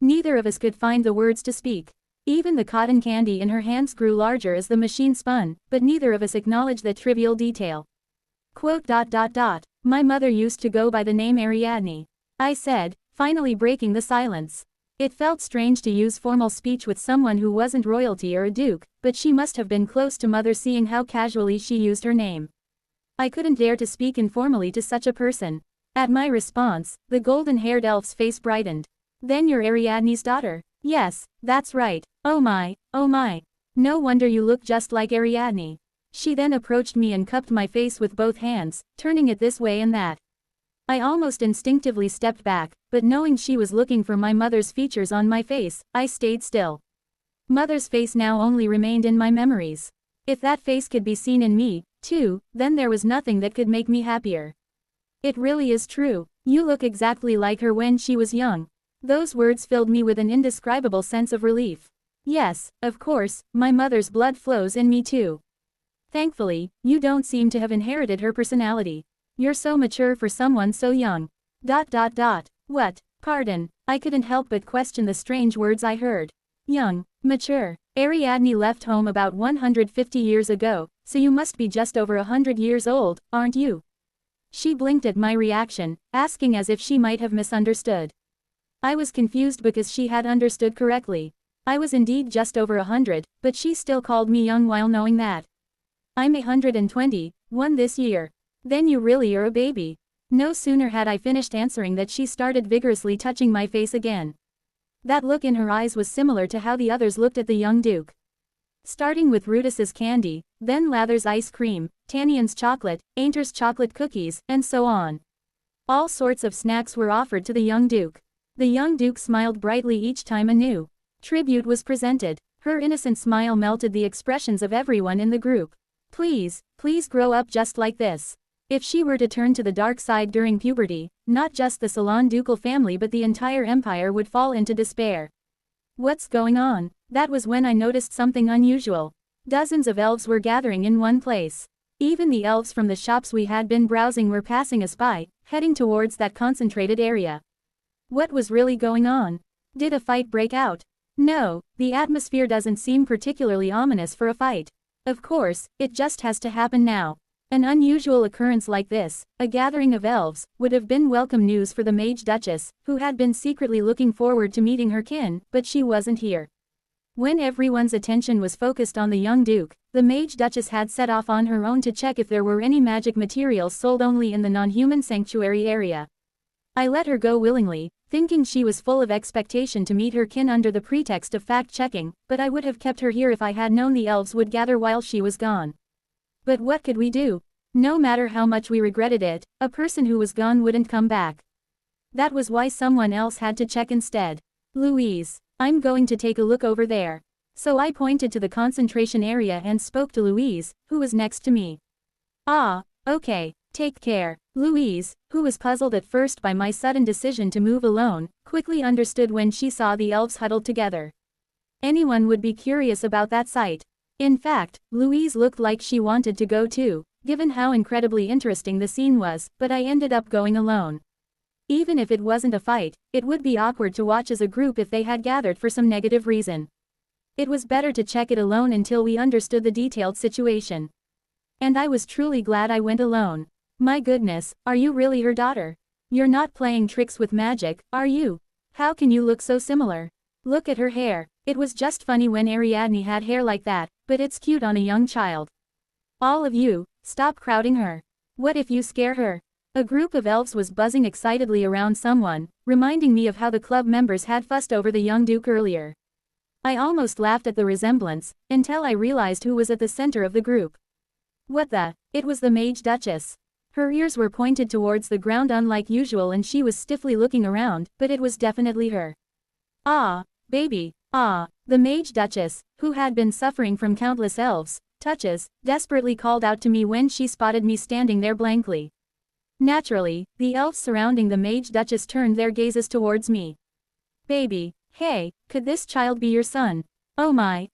Neither of us could find the words to speak. Even the cotton candy in her hands grew larger as the machine spun, but neither of us acknowledged that trivial detail. My mother used to go by the name Ariadne. I said, finally breaking the silence. It felt strange to use formal speech with someone who wasn't royalty or a duke, but she must have been close to Mother seeing how casually she used her name. I couldn't dare to speak informally to such a person. At my response, the golden-haired elf's face brightened. "Then you're Ariadne's daughter?" "Yes, that's right. Oh my, oh my. No wonder you look just like Ariadne." She then approached me and cupped my face with both hands, turning it this way and that. I almost instinctively stepped back, but knowing she was looking for my mother's features on my face, I stayed still. Mother's face now only remained in my memories. If that face could be seen in me, too, then there was nothing that could make me happier. It really is true. You look exactly like her when she was young. Those words filled me with an indescribable sense of relief. Yes, of course, my mother's blood flows in me too. Thankfully, you don't seem to have inherited her personality. You're so mature for someone so young. What? Pardon, I couldn't help but question the strange words I heard. Young, mature. Ariadne left home about 150 years ago, so you must be just over 100 years old, aren't you? She blinked at my reaction, asking as if she might have misunderstood. I was confused because she had understood correctly. I was indeed just over 100, but she still called me young while knowing that. I'm 121 this year. Then you really are a baby. No sooner had I finished answering that she started vigorously touching my face again. That look in her eyes was similar to how the others looked at the young Duke. Starting with Rudis's candy, then Lather's ice cream, Tannian's chocolate, Ainter's chocolate cookies, and so on. All sorts of snacks were offered to the young Duke. The young Duke smiled brightly each time a new tribute was presented. Her innocent smile melted the expressions of everyone in the group. Please grow up just like this. If she were to turn to the dark side during puberty, not just the Salon ducal family but the entire empire would fall into despair. What's going on? That was when I noticed something unusual. Dozens of elves were gathering in one place. Even the elves from the shops we had been browsing were passing us by, heading towards that concentrated area. What was really going on? Did a fight break out? No, the atmosphere doesn't seem particularly ominous for a fight. Of course, it just has to happen now. An unusual occurrence like this, a gathering of elves, would have been welcome news for the Mage Duchess, who had been secretly looking forward to meeting her kin, but she wasn't here. When everyone's attention was focused on the young Duke, the Mage Duchess had set off on her own to check if there were any magic materials sold only in the non-human sanctuary area. I let her go willingly, thinking she was full of expectation to meet her kin under the pretext of fact-checking, but I would have kept her here if I had known the elves would gather while she was gone. But what could we do? No matter how much we regretted it, a person who was gone wouldn't come back. That was why someone else had to check instead. Louise, I'm going to take a look over there. So I pointed to the concentration area and spoke to Louise, who was next to me. Ah, okay, take care. Louise, who was puzzled at first by my sudden decision to move alone, quickly understood when she saw the elves huddled together. Anyone would be curious about that sight. In fact, Louise looked like she wanted to go too, given how incredibly interesting the scene was, but I ended up going alone. Even if it wasn't a fight, it would be awkward to watch as a group if they had gathered for some negative reason. It was better to check it alone until we understood the detailed situation. And I was truly glad I went alone. My goodness, are you really her daughter? You're not playing tricks with magic, are you? How can you look so similar? Look at her hair. It was just funny when Ariadne had hair like that, but it's cute on a young child. All of you, stop crowding her. What if you scare her? A group of elves was buzzing excitedly around someone, reminding me of how the club members had fussed over the young Duke earlier. I almost laughed at the resemblance, until I realized who was at the center of the group. What the? It was the Mage Duchess. Her ears were pointed towards the ground unlike usual and she was stiffly looking around, but it was definitely her. Ah, baby, ah, the Mage Duchess, who had been suffering from countless elves' touches, desperately called out to me when she spotted me standing there blankly. Naturally, the elves surrounding the Mage Duchess turned their gazes towards me. Baby, hey, could this child be your son? Oh my,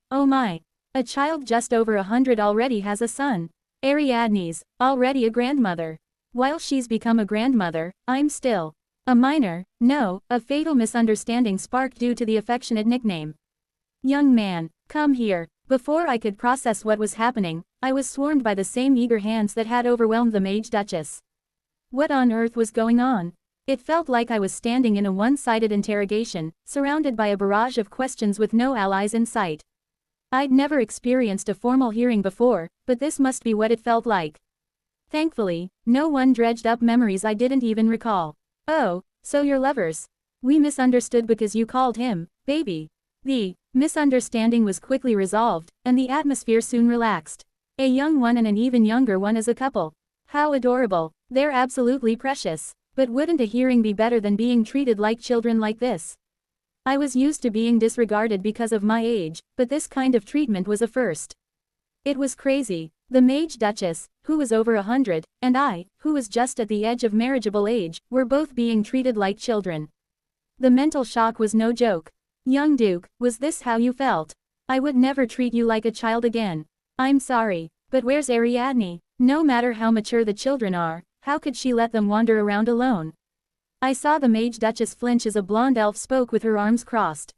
a child just over 100 already has a son. Ariadne's already a grandmother. While she's become a grandmother, I'm still a minor. No, a fatal misunderstanding sparked due to the affectionate nickname. Young man, come here. Before I could process what was happening, I was swarmed by the same eager hands that had overwhelmed the Mage Duchess. What on earth was going on? It felt like I was standing in a one-sided interrogation, surrounded by a barrage of questions with no allies in sight. I'd never experienced a formal hearing before, but this must be what it felt like. Thankfully, no one dredged up memories I didn't even recall. Oh, so you're lovers. We misunderstood because you called him baby. The misunderstanding was quickly resolved, and the atmosphere soon relaxed. A young one and an even younger one as a couple. How adorable. They're absolutely precious. But wouldn't a hearing be better than being treated like children like this? I was used to being disregarded because of my age, but this kind of treatment was a first. It was crazy. The Mage Duchess, who was over 100, and I, who was just at the edge of marriageable age, were both being treated like children. The mental shock was no joke. Young Duke, was this how you felt? I would never treat you like a child again. I'm sorry, but where's Ariadne? No matter how mature the children are, how could she let them wander around alone? I saw the Mage Duchess flinch as a blonde elf spoke with her arms crossed.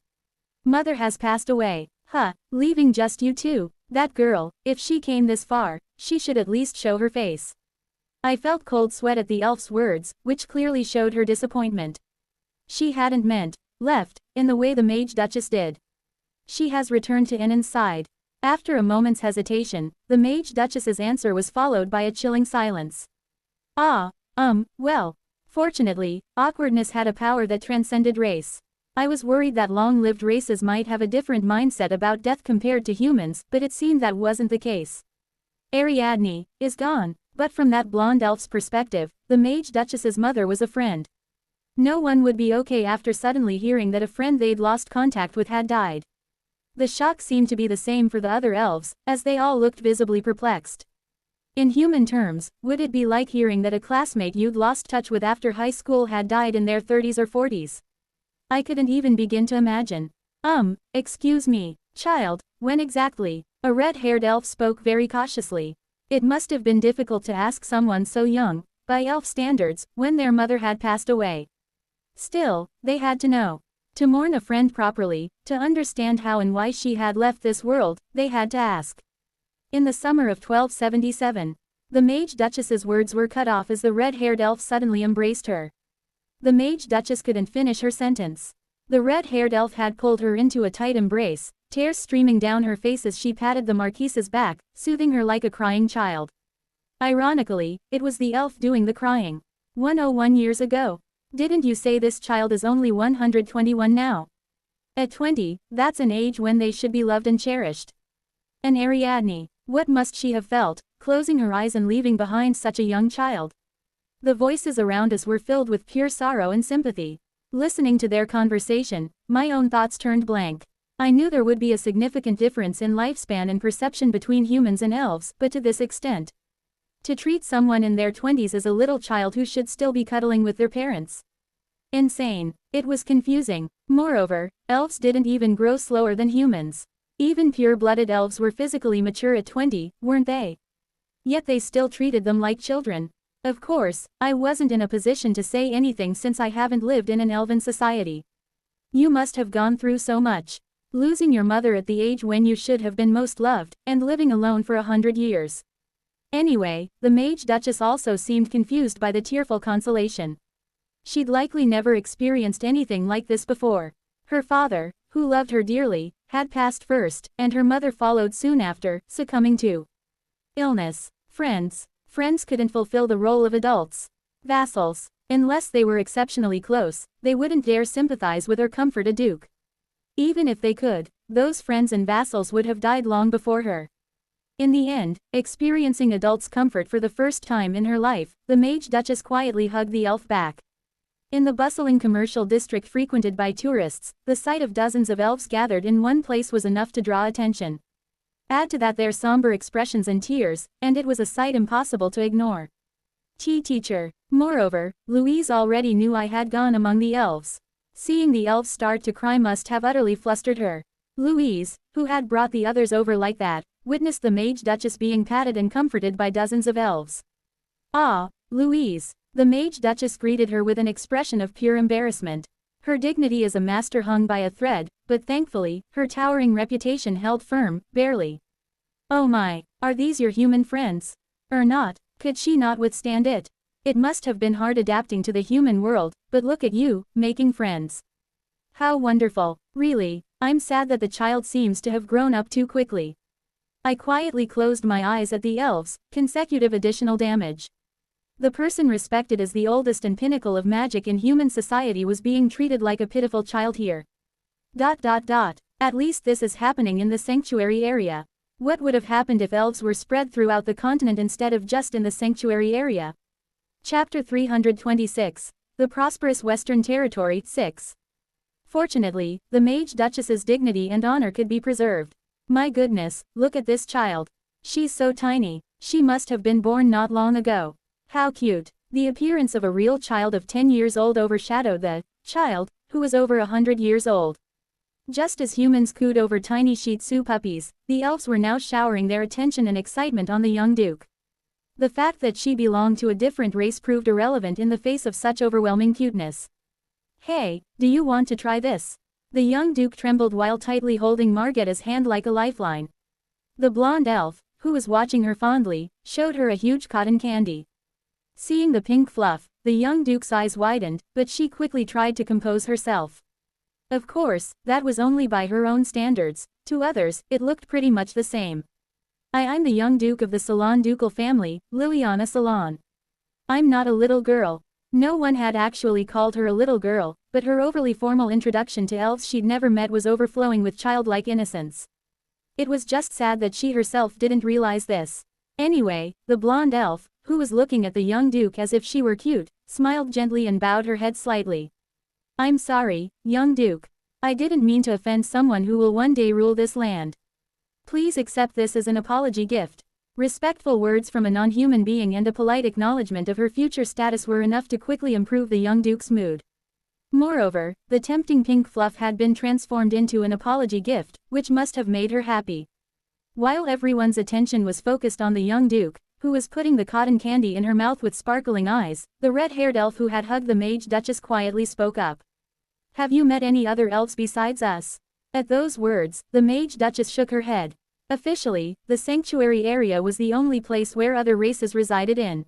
Mother has passed away. Huh, leaving just you two. That girl, if she came this far, she should at least show her face. I felt cold sweat at the elf's words, which clearly showed her disappointment. She hadn't meant, left, in the way the Mage Duchess did. She has returned to Innan's side. After a moment's hesitation, the Mage Duchess's answer was followed by a chilling silence. Well. Fortunately, awkwardness had a power that transcended race. I was worried that long-lived races might have a different mindset about death compared to humans, but it seemed that wasn't the case. Ariadne is gone, but from that blonde elf's perspective, the Mage Duchess's mother was a friend. No one would be okay after suddenly hearing that a friend they'd lost contact with had died. The shock seemed to be the same for the other elves, as they all looked visibly perplexed. In human terms, would it be like hearing that a classmate you'd lost touch with after high school had died in their 30s or 40s? I couldn't even begin to imagine. Excuse me, child, when exactly? A red-haired elf spoke very cautiously. It must have been difficult to ask someone so young, by elf standards, when their mother had passed away. Still, they had to know. To mourn a friend properly, to understand how and why she had left this world, they had to ask. In the summer of 1277, the Mage Duchess's words were cut off as the red-haired elf suddenly embraced her. The Mage Duchess couldn't finish her sentence. The red-haired elf had pulled her into a tight embrace, tears streaming down her face as she patted the Marquise's back, soothing her like a crying child. Ironically, it was the elf doing the crying. 101 years ago. Didn't you say this child is only 121 now? At 20, that's an age when they should be loved and cherished. And Ariadne, what must she have felt, closing her eyes and leaving behind such a young child? The voices around us were filled with pure sorrow and sympathy. Listening to their conversation, my own thoughts turned blank. I knew there would be a significant difference in lifespan and perception between humans and elves, but to this extent. To treat someone in their 20s as a little child who should still be cuddling with their parents. Insane. It was confusing. Moreover, elves didn't even grow slower than humans. Even pure-blooded elves were physically mature at 20, weren't they? Yet they still treated them like children. Of course, I wasn't in a position to say anything since I haven't lived in an elven society. You must have gone through so much. Losing your mother at the age when you should have been most loved, and living alone for 100 years. Anyway, the Mage Duchess also seemed confused by the tearful consolation. She'd likely never experienced anything like this before. Her father, who loved her dearly, had passed first, and her mother followed soon after, succumbing to illness. Friends couldn't fulfill the role of adults. Vassals, unless they were exceptionally close, they wouldn't dare sympathize with or comfort a duke. Even if they could, those friends and vassals would have died long before her. In the end, experiencing adults' comfort for the first time in her life, the Mage Duchess quietly hugged the elf back. In the bustling commercial district frequented by tourists, the sight of dozens of elves gathered in one place was enough to draw attention. Add to that their somber expressions and tears, and it was a sight impossible to ignore. Teacher. Moreover, Louise already knew I had gone among the elves. Seeing the elves start to cry must have utterly flustered her. Louise, who had brought the others over like that, witnessed the Mage Duchess being patted and comforted by dozens of elves. Ah, Louise. The Mage Duchess greeted her with an expression of pure embarrassment. Her dignity as a master hung by a thread, but thankfully, her towering reputation held firm, barely. Oh my, are these your human friends? Or not? Could she not withstand it? It must have been hard adapting to the human world, but look at you, making friends. How wonderful. Really, I'm sad that the child seems to have grown up too quickly. I quietly closed my eyes at the elves, consecutive additional damage. The person respected as the oldest and pinnacle of magic in human society was being treated like a pitiful child here. At least this is happening in the sanctuary area. What would have happened if elves were spread throughout the continent instead of just in the sanctuary area? Chapter 326. The Prosperous Western Territory 6. Fortunately, the Mage Duchess's dignity and honor could be preserved. My goodness, look at this child. She's so tiny. She must have been born not long ago. How cute. The appearance of a real child of 10 years old overshadowed the child, who was over 100 years old. Just as humans cooed over tiny Shih Tzu puppies, the elves were now showering their attention and excitement on the young duke. The fact that she belonged to a different race proved irrelevant in the face of such overwhelming cuteness. Hey, do you want to try this? The young duke trembled while tightly holding Marghetta's hand like a lifeline. The blonde elf, who was watching her fondly, showed her a huge cotton candy. Seeing the pink fluff, the young duke's eyes widened, but she quickly tried to compose herself. Of course, that was only by her own standards. To others, it looked pretty much the same. I'm the young duke of the Salon ducal family, Liliana Salon. I'm not a little girl. No one had actually called her a little girl, but her overly formal introduction to elves she'd never met was overflowing with childlike innocence. It was just sad that she herself didn't realize this. Anyway, the blonde elf, who was looking at the young duke as if she were cute, smiled gently and bowed her head slightly. I'm sorry, young duke. I didn't mean to offend someone who will one day rule this land. Please accept this as an apology gift. Respectful words from a non-human being and a polite acknowledgement of her future status were enough to quickly improve the young duke's mood. Moreover, the tempting pink fluff had been transformed into an apology gift, which must have made her happy. While everyone's attention was focused on the young duke, who was putting the cotton candy in her mouth with sparkling eyes, the red-haired elf who had hugged the Mage Duchess quietly spoke up. Have you met any other elves besides us? At those words, the Mage Duchess shook her head. Officially, the sanctuary area was the only place where other races resided in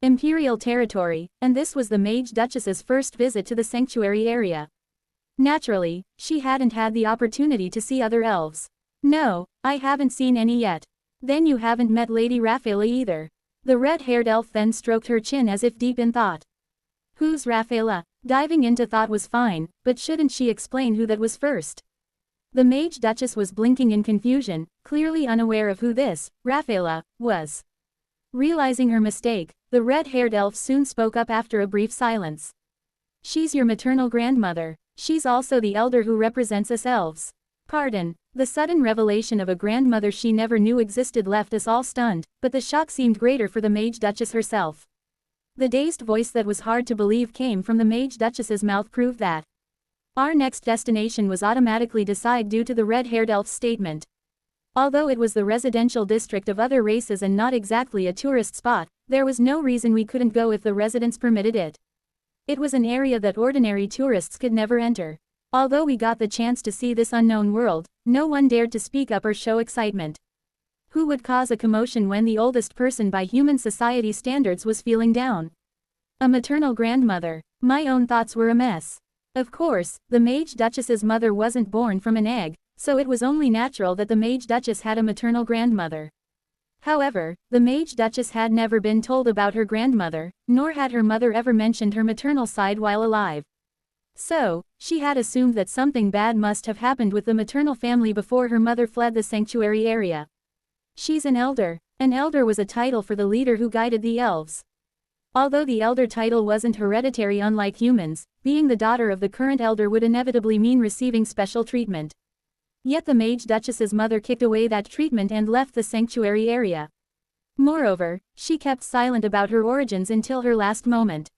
Imperial territory, and this was the Mage Duchess's first visit to the sanctuary area. Naturally, she hadn't had the opportunity to see other elves. No, I haven't seen any yet. Then you haven't met Lady Rafaela either. The red-haired elf then stroked her chin as if deep in thought. Who's Rafaela? Diving into thought was fine, but shouldn't she explain who that was first? The Mage Duchess was blinking in confusion, clearly unaware of who this, Rafaela, was. Realizing her mistake, the red-haired elf soon spoke up after a brief silence. She's your maternal grandmother. She's also the elder who represents us elves. Pardon. The sudden revelation of a grandmother she never knew existed left us all stunned, but the shock seemed greater for the Mage Duchess herself. The dazed voice that was hard to believe came from the Mage Duchess's mouth proved that our next destination was automatically decided due to the red-haired elf's statement. Although it was the residential district of other races and not exactly a tourist spot, there was no reason we couldn't go if the residents permitted it. It was an area that ordinary tourists could never enter. Although we got the chance to see this unknown world, no one dared to speak up or show excitement. Who would cause a commotion when the oldest person by human society standards was feeling down? A maternal grandmother. My own thoughts were a mess. Of course, the Mage Duchess's mother wasn't born from an egg, so it was only natural that the Mage Duchess had a maternal grandmother. However, the Mage Duchess had never been told about her grandmother, nor had her mother ever mentioned her maternal side while alive. So, she had assumed that something bad must have happened with the maternal family before her mother fled the sanctuary area. She's an elder. An elder was a title for the leader who guided the elves. Although the elder title wasn't hereditary unlike humans, being the daughter of the current elder would inevitably mean receiving special treatment. Yet the Mage Duchess's mother kicked away that treatment and left the sanctuary area. Moreover, she kept silent about her origins until her last moment.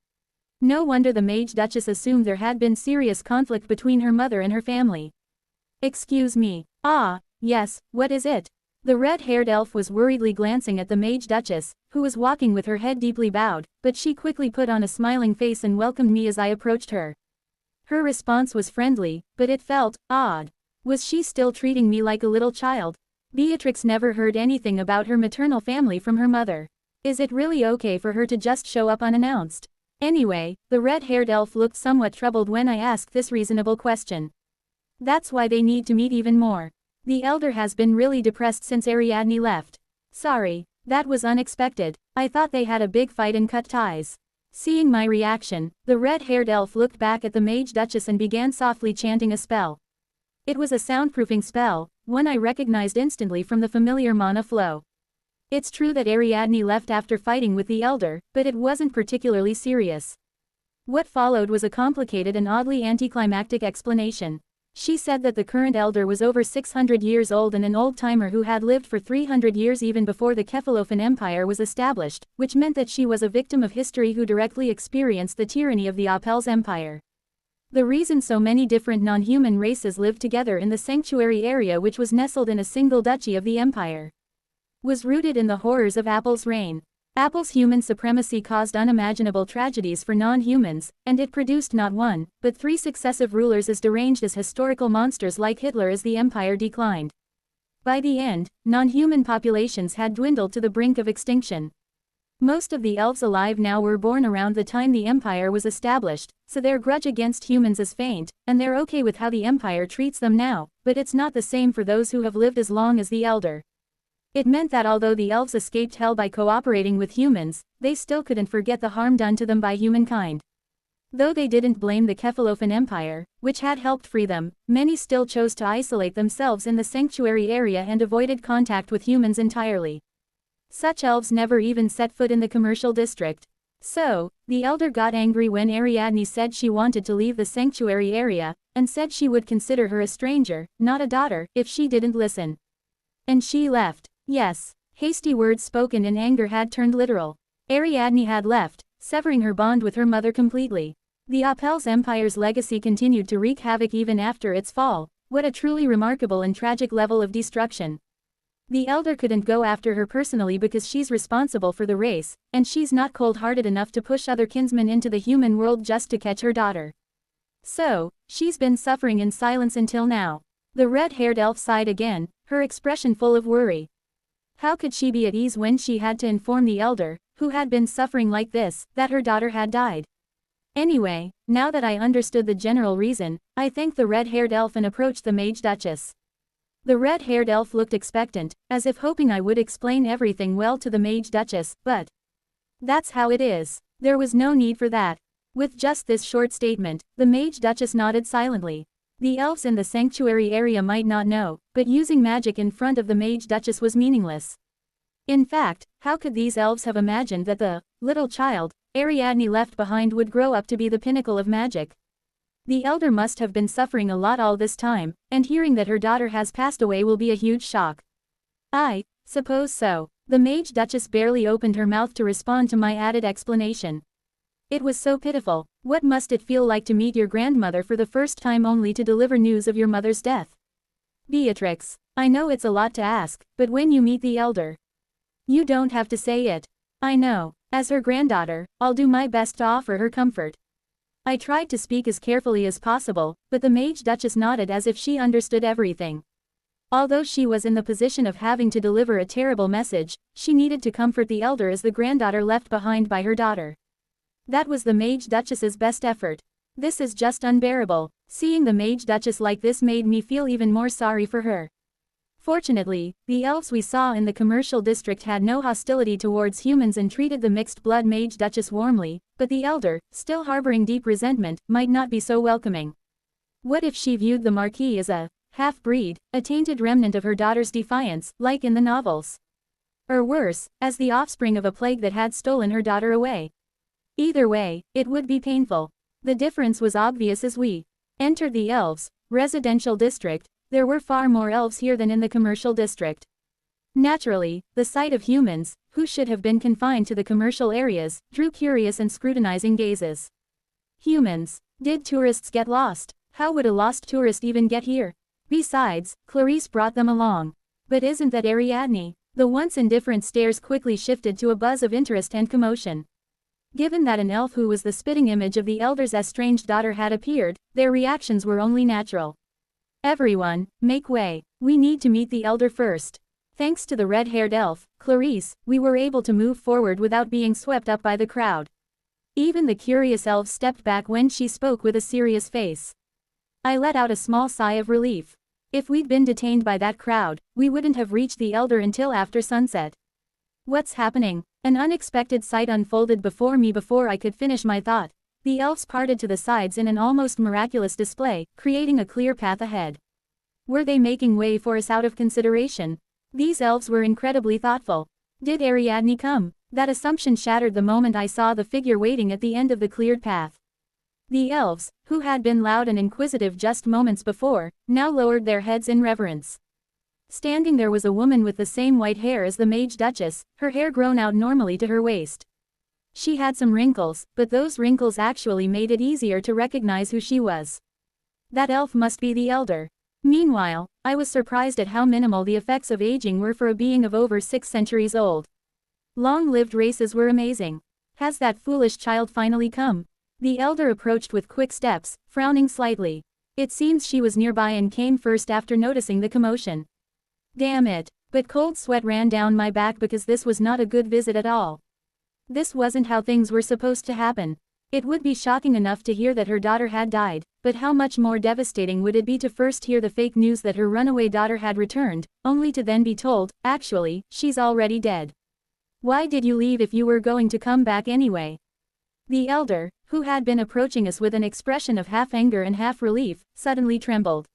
No wonder the Mage Duchess assumed there had been serious conflict between her mother and her family. Excuse me. Ah, yes, what is it? The red-haired elf was worriedly glancing at the Mage Duchess, who was walking with her head deeply bowed, but she quickly put on a smiling face and welcomed me as I approached her. Her response was friendly, but it felt odd. Was she still treating me like a little child? Beatrix never heard anything about her maternal family from her mother. Is it really okay for her to just show up unannounced? Anyway, the red-haired elf looked somewhat troubled when I asked this reasonable question. That's why they need to meet even more. The elder has been really depressed since Ariadne left. Sorry, that was unexpected. I thought they had a big fight and cut ties. Seeing my reaction, the red-haired elf looked back at the Mage Duchess and began softly chanting a spell. It was a soundproofing spell, one I recognized instantly from the familiar mana flow. It's true that Ariadne left after fighting with the elder, but it wasn't particularly serious. What followed was a complicated and oddly anticlimactic explanation. She said that the current elder was over 600 years old and an old-timer who had lived for 300 years even before the Kephalofan Empire was established, which meant that she was a victim of history who directly experienced the tyranny of the Apelles Empire. The reason so many different non-human races lived together in the sanctuary area, which was nestled in a single duchy of the empire, was rooted in the horrors of Apple's reign. Apple's human supremacy caused unimaginable tragedies for non-humans, and it produced not one, but 3 successive rulers as deranged as historical monsters like Hitler as the empire declined. By the end, non-human populations had dwindled to the brink of extinction. Most of the elves alive now were born around the time the empire was established, so their grudge against humans is faint, and they're okay with how the empire treats them now, but it's not the same for those who have lived as long as the elder. It meant that although the elves escaped hell by cooperating with humans, they still couldn't forget the harm done to them by humankind. Though they didn't blame the Kephalofan Empire, which had helped free them, many still chose to isolate themselves in the sanctuary area and avoided contact with humans entirely. Such elves never even set foot in the commercial district. So, the elder got angry when Ariadne said she wanted to leave the sanctuary area, and said she would consider her a stranger, not a daughter, if she didn't listen. And she left. Yes, hasty words spoken in anger had turned literal. Ariadne had left, severing her bond with her mother completely. The Apelles Empire's legacy continued to wreak havoc even after its fall. What a truly remarkable and tragic level of destruction. The elder couldn't go after her personally because she's responsible for the race, and she's not cold-hearted enough to push other kinsmen into the human world just to catch her daughter. So, she's been suffering in silence until now. The red-haired elf sighed again, her expression full of worry. How could she be at ease when she had to inform the elder, who had been suffering like this, that her daughter had died? Anyway, now that I understood the general reason, I thanked the red-haired elf and approached the Mage Duchess. The red-haired elf looked expectant, as if hoping I would explain everything well to the Mage Duchess, but that's how it is. There was no need for that. With just this short statement, the Mage Duchess nodded silently. The elves in the sanctuary area might not know, but using magic in front of the Mage Duchess was meaningless. In fact, how could these elves have imagined that the little child Ariadne left behind would grow up to be the pinnacle of magic? The elder must have been suffering a lot all this time, and hearing that her daughter has passed away will be a huge shock. I suppose so. The Mage Duchess barely opened her mouth to respond to my added explanation. It was so pitiful. What must it feel like to meet your grandmother for the first time only to deliver news of your mother's death? Beatrix, I know it's a lot to ask, but when you meet the elder, you don't have to say it. I know. As her granddaughter, I'll do my best to offer her comfort. I tried to speak as carefully as possible, but the Mage Duchess nodded as if she understood everything. Although she was in the position of having to deliver a terrible message, she needed to comfort the elder as the granddaughter left behind by her daughter. That was the Mage Duchess's best effort. This is just unbearable. Seeing the Mage Duchess like this made me feel even more sorry for her. Fortunately, the elves we saw in the commercial district had no hostility towards humans and treated the mixed-blood Mage Duchess warmly, but the elder, still harboring deep resentment, might not be so welcoming. What if she viewed the Marquis as a half-breed, a tainted remnant of her daughter's defiance, like in the novels? Or worse, as the offspring of a plague that had stolen her daughter away? Either way, it would be painful. The difference was obvious as we entered the elves' residential district. There were far more elves here than in the commercial district. Naturally, the sight of humans, who should have been confined to the commercial areas, drew curious and scrutinizing gazes. Humans. Did tourists get lost? How would a lost tourist even get here? Besides, Clarisse brought them along. But isn't that Ariadne? The once indifferent stares quickly shifted to a buzz of interest and commotion. Given that an elf who was the spitting image of the elder's estranged daughter had appeared, their reactions were only natural. Everyone, make way. We need to meet the elder first. Thanks to the red-haired elf, Clarisse, we were able to move forward without being swept up by the crowd. Even the curious elf stepped back when she spoke with a serious face. I let out a small sigh of relief. If we'd been detained by that crowd, we wouldn't have reached the elder until after sunset. What's happening? An unexpected sight unfolded before me before I could finish my thought. The elves parted to the sides in an almost miraculous display, creating a clear path ahead. Were they making way for us out of consideration? These elves were incredibly thoughtful. Did Ariadne come? That assumption shattered the moment I saw the figure waiting at the end of the cleared path. The elves, who had been loud and inquisitive just moments before, now lowered their heads in reverence. Standing there was a woman with the same white hair as the Mage Duchess, her hair grown out normally to her waist. She had some wrinkles, but those wrinkles actually made it easier to recognize who she was. That elf must be the Elder. Meanwhile, I was surprised at how minimal the effects of aging were for a being of over 6 centuries old. Long-lived races were amazing. Has that foolish child finally come? The Elder approached with quick steps, frowning slightly. It seems she was nearby and came first after noticing the commotion. Damn it, but cold sweat ran down my back because this was not a good visit at all. This wasn't how things were supposed to happen. It would be shocking enough to hear that her daughter had died, but how much more devastating would it be to first hear the fake news that her runaway daughter had returned, only to then be told, actually, she's already dead. Why did you leave if you were going to come back anyway? The Elder, who had been approaching us with an expression of half anger and half relief, suddenly trembled.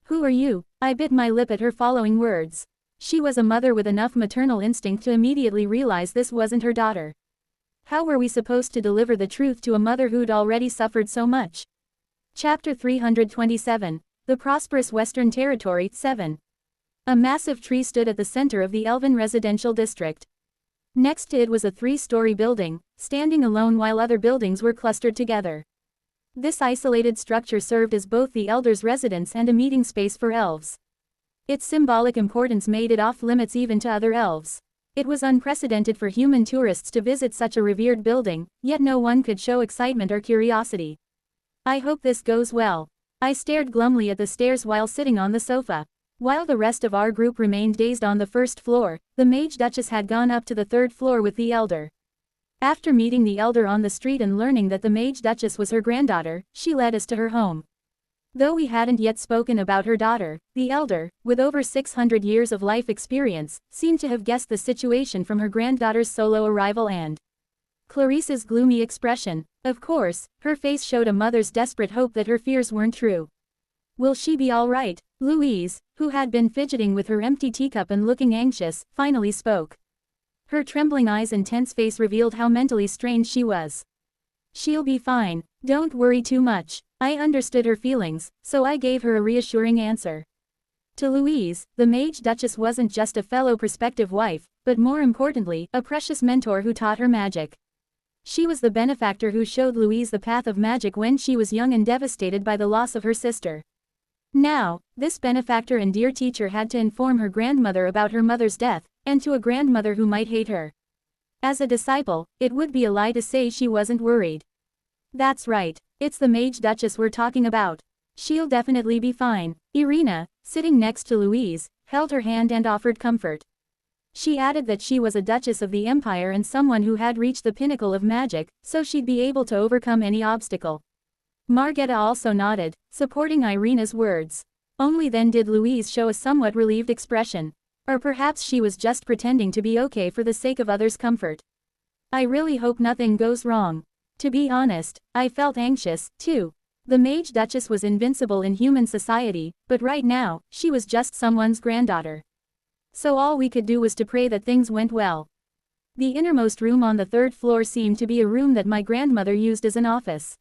Who are you? I bit my lip at her following words. She was a mother with enough maternal instinct to immediately realize this wasn't her daughter. How were we supposed to deliver the truth to a mother who'd already suffered so much? Chapter 327, The Prosperous Western Territory, 7. A massive tree stood at the center of the Elven residential district. Next to it was a 3-story building, standing alone while other buildings were clustered together. This isolated structure served as both the Elder's residence and a meeting space for elves. Its symbolic importance made it off-limits even to other elves. It was unprecedented for human tourists to visit such a revered building, yet no one could show excitement or curiosity. I hope this goes well. I stared glumly at the stairs while sitting on the sofa. While the rest of our group remained dazed on the first floor, the Mage Duchess had gone up to the 3rd floor with the Elder. After meeting the Elder on the street and learning that the Mage Duchess was her granddaughter, she led us to her home. Though we hadn't yet spoken about her daughter, the Elder, with over 600 years of life experience, seemed to have guessed the situation from her granddaughter's solo arrival and Clarice's gloomy expression. Of course, her face showed a mother's desperate hope that her fears weren't true. Will she be all right? Louise, who had been fidgeting with her empty teacup and looking anxious, finally spoke. Her trembling eyes and tense face revealed how mentally strained she was. She'll be fine. Don't worry too much. I understood her feelings, so I gave her a reassuring answer. To Louise, the Mage Duchess wasn't just a fellow prospective wife, but more importantly, a precious mentor who taught her magic. She was the benefactor who showed Louise the path of magic when she was young and devastated by the loss of her sister. Now, this benefactor and dear teacher had to inform her grandmother about her mother's death, and to a grandmother who might hate her. As a disciple, it would be a lie to say she wasn't worried. That's right, it's the Mage Duchess we're talking about. She'll definitely be fine. Irina, sitting next to Louise, held her hand and offered comfort. She added that she was a Duchess of the Empire and someone who had reached the pinnacle of magic, so she'd be able to overcome any obstacle. Margetta also nodded, supporting Irina's words. Only then did Louise show a somewhat relieved expression. Or perhaps she was just pretending to be okay for the sake of others' comfort. I really hope nothing goes wrong. To be honest, I felt anxious, too. The Mage Duchess was invincible in human society, but right now, she was just someone's granddaughter. So all we could do was to pray that things went well. The innermost room on the 3rd floor seemed to be a room that my grandmother used as an office.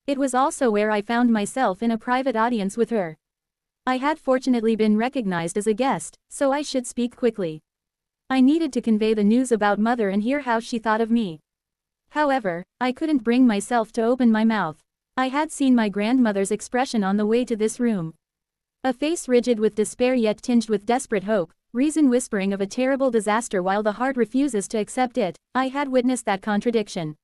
It was also where I found myself in a private audience with her. I had fortunately been recognized as a guest, so I should speak quickly. I needed to convey the news about Mother and hear how she thought of me. However, I couldn't bring myself to open my mouth. I had seen my grandmother's expression on the way to this room. A face rigid with despair yet tinged with desperate hope, reason whispering of a terrible disaster while the heart refuses to accept it. I had witnessed that contradiction.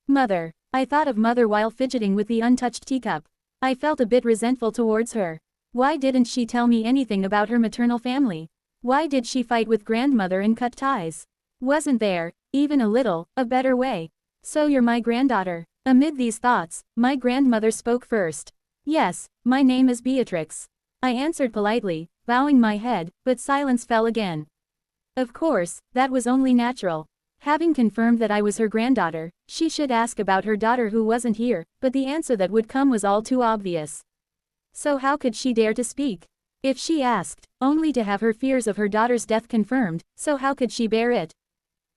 Mother. I thought of Mother while fidgeting with the untouched teacup. I felt a bit resentful towards her. Why didn't she tell me anything about her maternal family? Why did she fight with grandmother and cut ties? Wasn't there, even a little, a better way? So you're my granddaughter. Amid these thoughts, my grandmother spoke first. Yes, my name is Beatrix. I answered politely, bowing my head, but silence fell again. Of course, that was only natural. Having confirmed that I was her granddaughter, she should ask about her daughter who wasn't here, but the answer that would come was all too obvious. So how could she dare to speak? If she asked, only to have her fears of her daughter's death confirmed, so how could she bear it?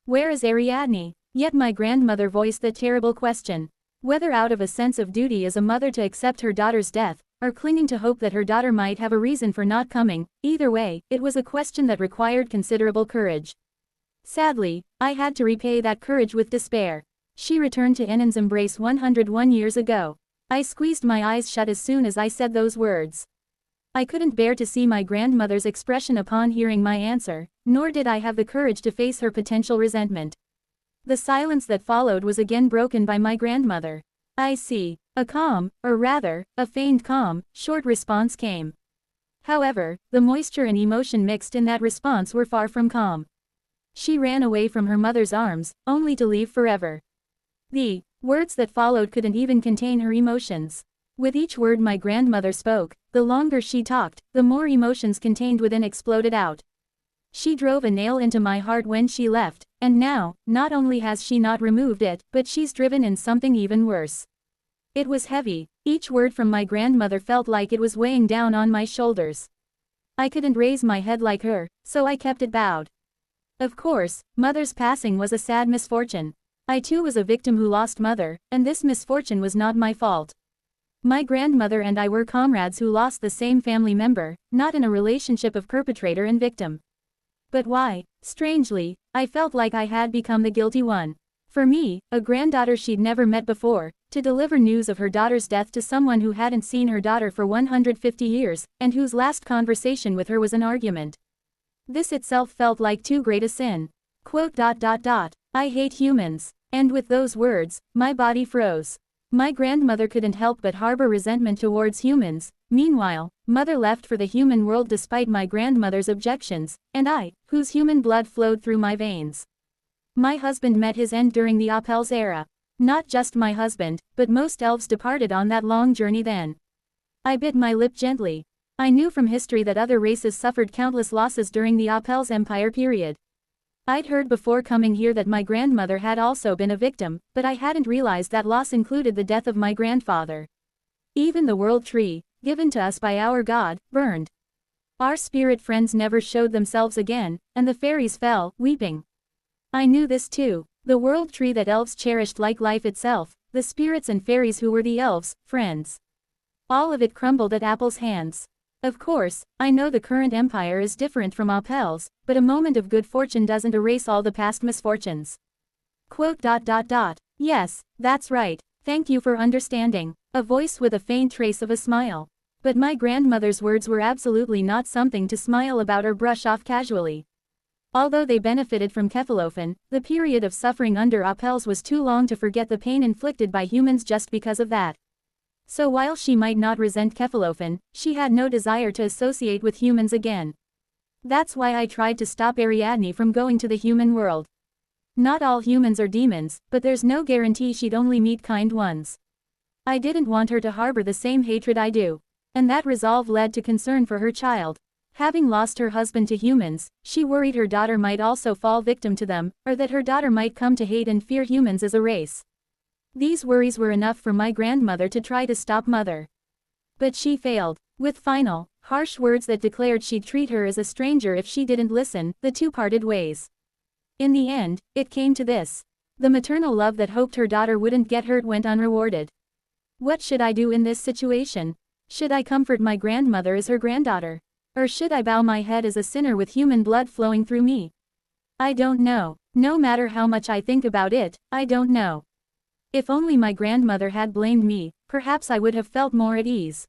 Where is Ariadne? Yet my grandmother voiced the terrible question. Whether out of a sense of duty as a mother to accept her daughter's death, or clinging to hope that her daughter might have a reason for not coming, either way, it was a question that required considerable courage. Sadly, I had to repay that courage with despair. She returned to Enan's embrace 101 years ago. I squeezed my eyes shut as soon as I said those words. I couldn't bear to see my grandmother's expression upon hearing my answer, nor did I have the courage to face her potential resentment. The silence that followed was again broken by my grandmother. "I see." A calm, or rather, a feigned calm, short response came. However, the moisture and emotion mixed in that response were far from calm. She ran away from her mother's arms, only to leave forever. The words that followed couldn't even contain her emotions. With each word my grandmother spoke, the longer she talked, the more emotions contained within exploded out. She drove a nail into my heart when she left, and now, not only has she not removed it, but she's driven in something even worse. It was heavy. Each word from my grandmother felt like it was weighing down on my shoulders. I couldn't raise my head like her, so I kept it bowed. Of course, mother's passing was a sad misfortune. I too was a victim who lost mother, and this misfortune was not my fault. My grandmother and I were comrades who lost the same family member, not in a relationship of perpetrator and victim. But why? Strangely, I felt like I had become the guilty one. For me, a granddaughter she'd never met before, to deliver news of her daughter's death to someone who hadn't seen her daughter for 150 years, and whose last conversation with her was an argument. This itself felt like too great a sin. "I hate humans." And with those words, my body froze. My grandmother couldn't help but harbor resentment towards humans. Meanwhile, mother left for the human world despite my grandmother's objections, and I, whose human blood flowed through my veins. My husband met his end during the Apels era. Not just my husband, but most elves departed on that long journey then. I bit my lip gently. I knew from history that other races suffered countless losses during the Apels Empire period. I'd heard before coming here that my grandmother had also been a victim, but I hadn't realized that loss included the death of my grandfather. Even the world tree, given to us by our god, burned. Our spirit friends never showed themselves again, and the fairies fell, weeping. I knew this too, the world tree that elves cherished like life itself, the spirits and fairies who were the elves' friends. All of it crumbled at Apple's hands. Of course, I know the current empire is different from Apel's, but a moment of good fortune doesn't erase all the past misfortunes. Yes, that's right. Thank you for understanding. A voice with a faint trace of a smile. But my grandmother's words were absolutely not something to smile about or brush off casually. Although they benefited from Kefalofen, the period of suffering under Apels was too long to forget the pain inflicted by humans just because of that. So while she might not resent Kefalofen, she had no desire to associate with humans again. That's why I tried to stop Ariadne from going to the human world. Not all humans are demons, but there's no guarantee she'd only meet kind ones. I didn't want her to harbor the same hatred I do. And that resolve led to concern for her child. Having lost her husband to humans, she worried her daughter might also fall victim to them, or that her daughter might come to hate and fear humans as a race. These worries were enough for my grandmother to try to stop mother. But she failed. With final, harsh words that declared she'd treat her as a stranger if she didn't listen, the two parted ways. In the end, it came to this. The maternal love that hoped her daughter wouldn't get hurt went unrewarded. What should I do in this situation? Should I comfort my grandmother as her granddaughter? Or should I bow my head as a sinner with human blood flowing through me? I don't know. No matter how much I think about it, I don't know. If only my grandmother had blamed me, perhaps I would have felt more at ease.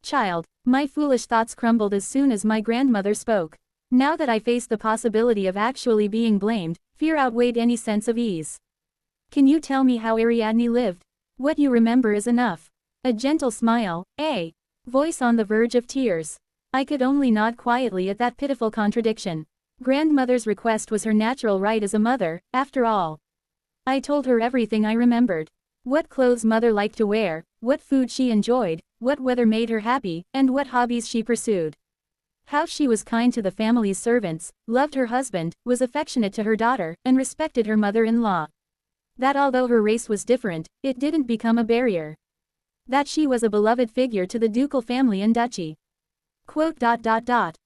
Child, my foolish thoughts crumbled as soon as my grandmother spoke. Now that I faced the possibility of actually being blamed, fear outweighed any sense of ease. Can you tell me how Ariadne lived? What you remember is enough. A gentle smile, a voice on the verge of tears. I could only nod quietly at that pitiful contradiction. Grandmother's request was her natural right as a mother, after all. I told her everything I remembered. What clothes mother liked to wear, what food she enjoyed, what weather made her happy, and what hobbies she pursued. How she was kind to the family's servants, loved her husband, was affectionate to her daughter, and respected her mother-in-law. That although her race was different, it didn't become a barrier. That she was a beloved figure to the ducal family and duchy.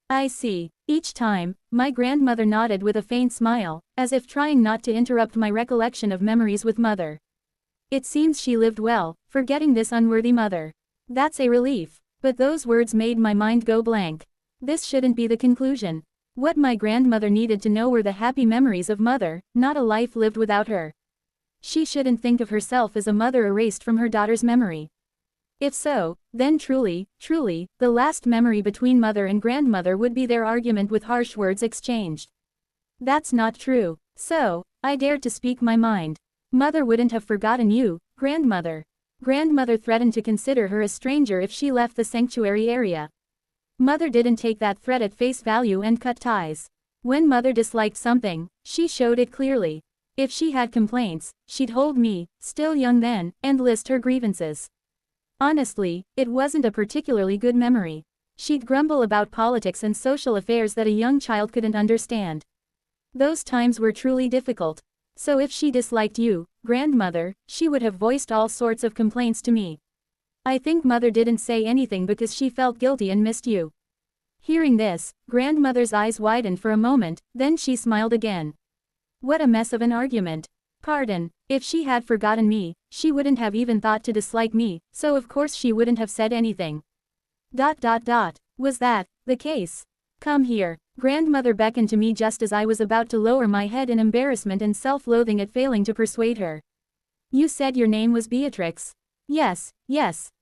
I see. Each time, my grandmother nodded with a faint smile, as if trying not to interrupt my recollection of memories with mother. It seems she lived well, forgetting this unworthy mother. That's a relief. But those words made my mind go blank. This shouldn't be the conclusion. What my grandmother needed to know were the happy memories of mother, not a life lived without her. She shouldn't think of herself as a mother erased from her daughter's memory. If so, then truly, the last memory between mother and grandmother would be their argument with harsh words exchanged. That's not true. So, I dared to speak my mind. Mother wouldn't have forgotten you, grandmother. Grandmother threatened to consider her a stranger if she left the sanctuary area. Mother didn't take that threat at face value and cut ties. When mother disliked something, she showed it clearly. If she had complaints, she'd hold me, still young then, and list her grievances. Honestly, it wasn't a particularly good memory. She'd grumble about politics and social affairs that a young child couldn't understand. Those times were truly difficult. So if she disliked you, grandmother, she would have voiced all sorts of complaints to me. I think mother didn't say anything because she felt guilty and missed you. Hearing this, grandmother's eyes widened for a moment, then she smiled again. What a mess of an argument. Pardon, if she had forgotten me, she wouldn't have even thought to dislike me, so of course she wouldn't have said anything. Was that the case? Come here. Grandmother beckoned to me just as I was about to lower my head in embarrassment and self-loathing at failing to persuade her. You said your name was Beatrix. Yes.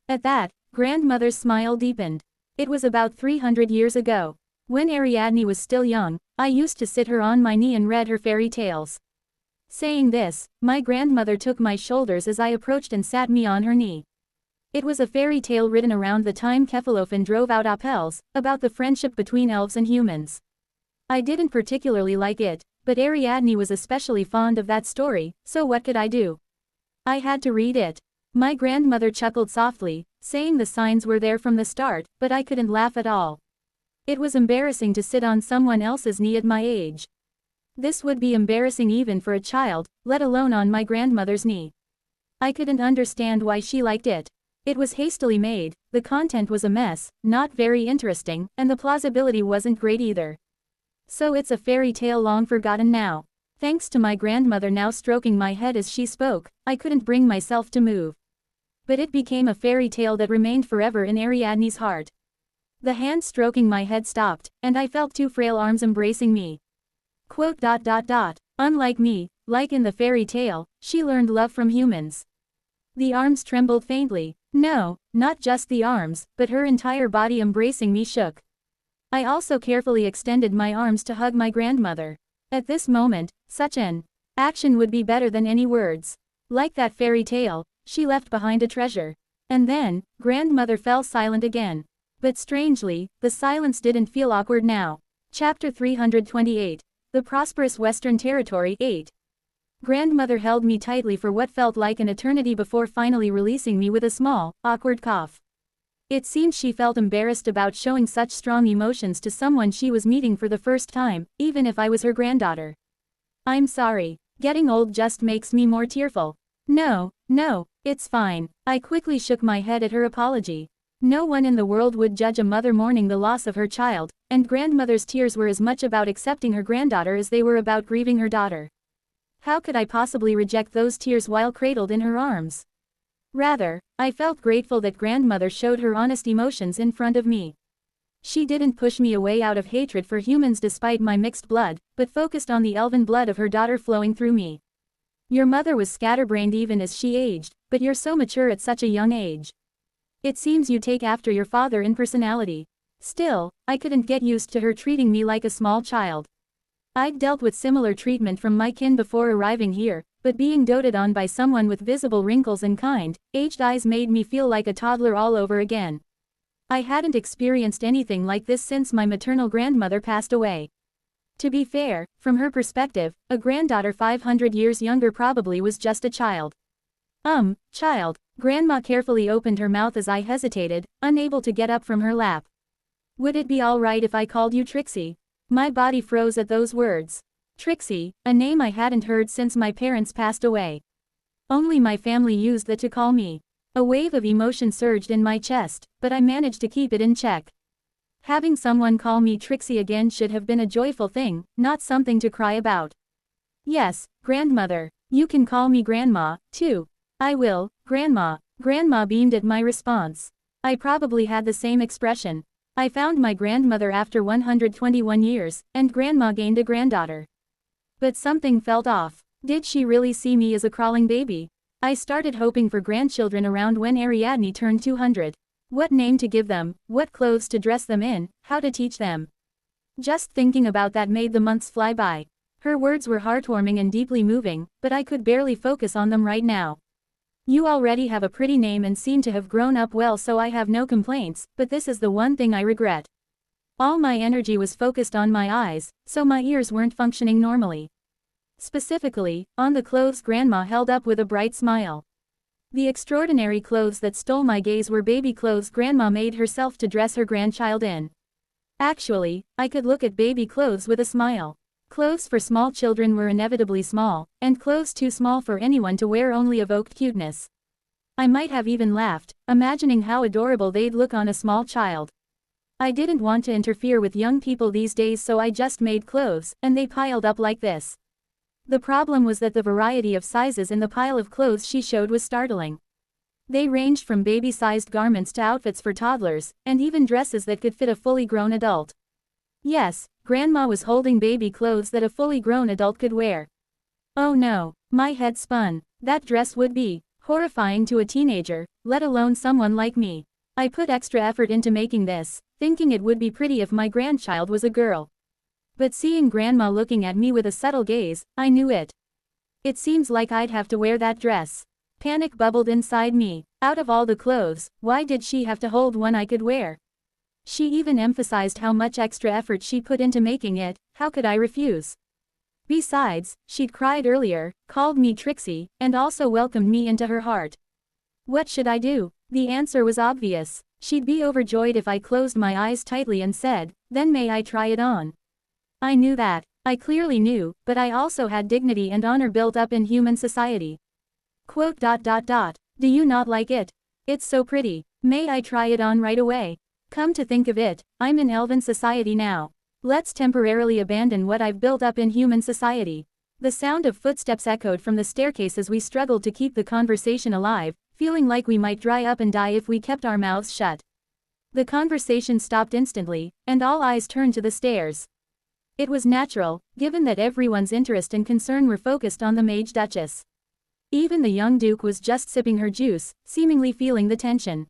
At that, grandmother's smile deepened. It was about 300 years ago. When Ariadne was still young, I used to sit her on my knee and read her fairy tales. Saying this, my grandmother took my shoulders as I approached and sat me on her knee. It was a fairy tale written around the time Kefalofen drove out Apelles, about the friendship between elves and humans. I didn't particularly like it, but Ariadne was especially fond of that story, so what could I do? I had to read it. My grandmother chuckled softly, saying the signs were there from the start, but I couldn't laugh at all. It was embarrassing to sit on someone else's knee at my age. This would be embarrassing even for a child, let alone on my grandmother's knee. I couldn't understand why she liked it. It was hastily made, the content was a mess, not very interesting, and the plausibility wasn't great either. So it's a fairy tale long forgotten now. Thanks to my grandmother now stroking my head as she spoke, I couldn't bring myself to move. But it became a fairy tale that remained forever in Ariadne's heart. The hand stroking my head stopped, and I felt two frail arms embracing me. Unlike me, like in the fairy tale, she learned love from humans. The arms trembled faintly. No, not just the arms, but her entire body embracing me shook. I also carefully extended my arms to hug my grandmother. At this moment, such an action would be better than any words. Like that fairy tale, she left behind a treasure. And then, grandmother fell silent again. But strangely, the silence didn't feel awkward now. Chapter 328. The Prosperous Western Territory 8. Grandmother held me tightly for what felt like an eternity before finally releasing me with a small, awkward cough. It seemed she felt embarrassed about showing such strong emotions to someone she was meeting for the first time, even if I was her granddaughter. I'm sorry. Getting old just makes me more tearful. No, it's fine. I quickly shook my head at her apology. No one in the world would judge a mother mourning the loss of her child, and grandmother's tears were as much about accepting her granddaughter as they were about grieving her daughter. How could I possibly reject those tears while cradled in her arms? Rather, I felt grateful that grandmother showed her honest emotions in front of me. She didn't push me away out of hatred for humans despite my mixed blood, but focused on the elven blood of her daughter flowing through me. Your mother was scatterbrained even as she aged, but you're so mature at such a young age. It seems you take after your father in personality. Still, I couldn't get used to her treating me like a small child. I'd dealt with similar treatment from my kin before arriving here, but being doted on by someone with visible wrinkles and kind, aged eyes made me feel like a toddler all over again. I hadn't experienced anything like this since my maternal grandmother passed away. To be fair, from her perspective, a granddaughter 500 years younger probably was just a child. Child. Grandma carefully opened her mouth as I hesitated, unable to get up from her lap. Would it be all right if I called you Trixie? My body froze at those words. Trixie, a name I hadn't heard since my parents passed away. Only my family used that to call me. A wave of emotion surged in my chest, but I managed to keep it in check. Having someone call me Trixie again should have been a joyful thing, not something to cry about. Yes, grandmother. You can call me grandma, too. I will, Grandma. Grandma beamed at my response. I probably had the same expression. I found my grandmother after 121 years, and Grandma gained a granddaughter. But something felt off. Did she really see me as a crawling baby? I started hoping for grandchildren around when Ariadne turned 200. What name to give them, what clothes to dress them in, how to teach them. Just thinking about that made the months fly by. Her words were heartwarming and deeply moving, but I could barely focus on them right now. You already have a pretty name and seem to have grown up well, so I have no complaints, but this is the one thing I regret. All my energy was focused on my eyes, so my ears weren't functioning normally. Specifically, on the clothes Grandma held up with a bright smile. The extraordinary clothes that stole my gaze were baby clothes Grandma made herself to dress her grandchild in. Actually, I could look at baby clothes with a smile. Clothes for small children were inevitably small, and clothes too small for anyone to wear only evoked cuteness. I might have even laughed, imagining how adorable they'd look on a small child. I didn't want to interfere with young people these days, so I just made clothes, and they piled up like this. The problem was that the variety of sizes in the pile of clothes she showed was startling. They ranged from baby-sized garments to outfits for toddlers, and even dresses that could fit a fully grown adult. Yes, Grandma was holding baby clothes that a fully grown adult could wear. Oh no, my head spun. That dress would be horrifying to a teenager, let alone someone like me. I put extra effort into making this, thinking it would be pretty if my grandchild was a girl. But seeing Grandma looking at me with a subtle gaze, I knew it. It seems like I'd have to wear that dress. Panic bubbled inside me. Out of all the clothes, why did she have to hold one I could wear? She even emphasized how much extra effort she put into making it. How could I refuse? Besides, she'd cried earlier, called me Trixie, and also welcomed me into her heart. What should I do? The answer was obvious. She'd be overjoyed if I closed my eyes tightly and said, "Then may I try it on?" I knew that. I clearly knew, but I also had dignity and honor built up in human society. Quote. Do you not like it? It's so pretty. May I try it on right away? Come to think of it, I'm in elven society now. Let's temporarily abandon what I've built up in human society. The sound of footsteps echoed from the staircase as we struggled to keep the conversation alive, feeling like we might dry up and die if we kept our mouths shut. The conversation stopped instantly, and all eyes turned to the stairs. It was natural, given that everyone's interest and concern were focused on the Mage Duchess. Even the young Duke was just sipping her juice, seemingly feeling the tension.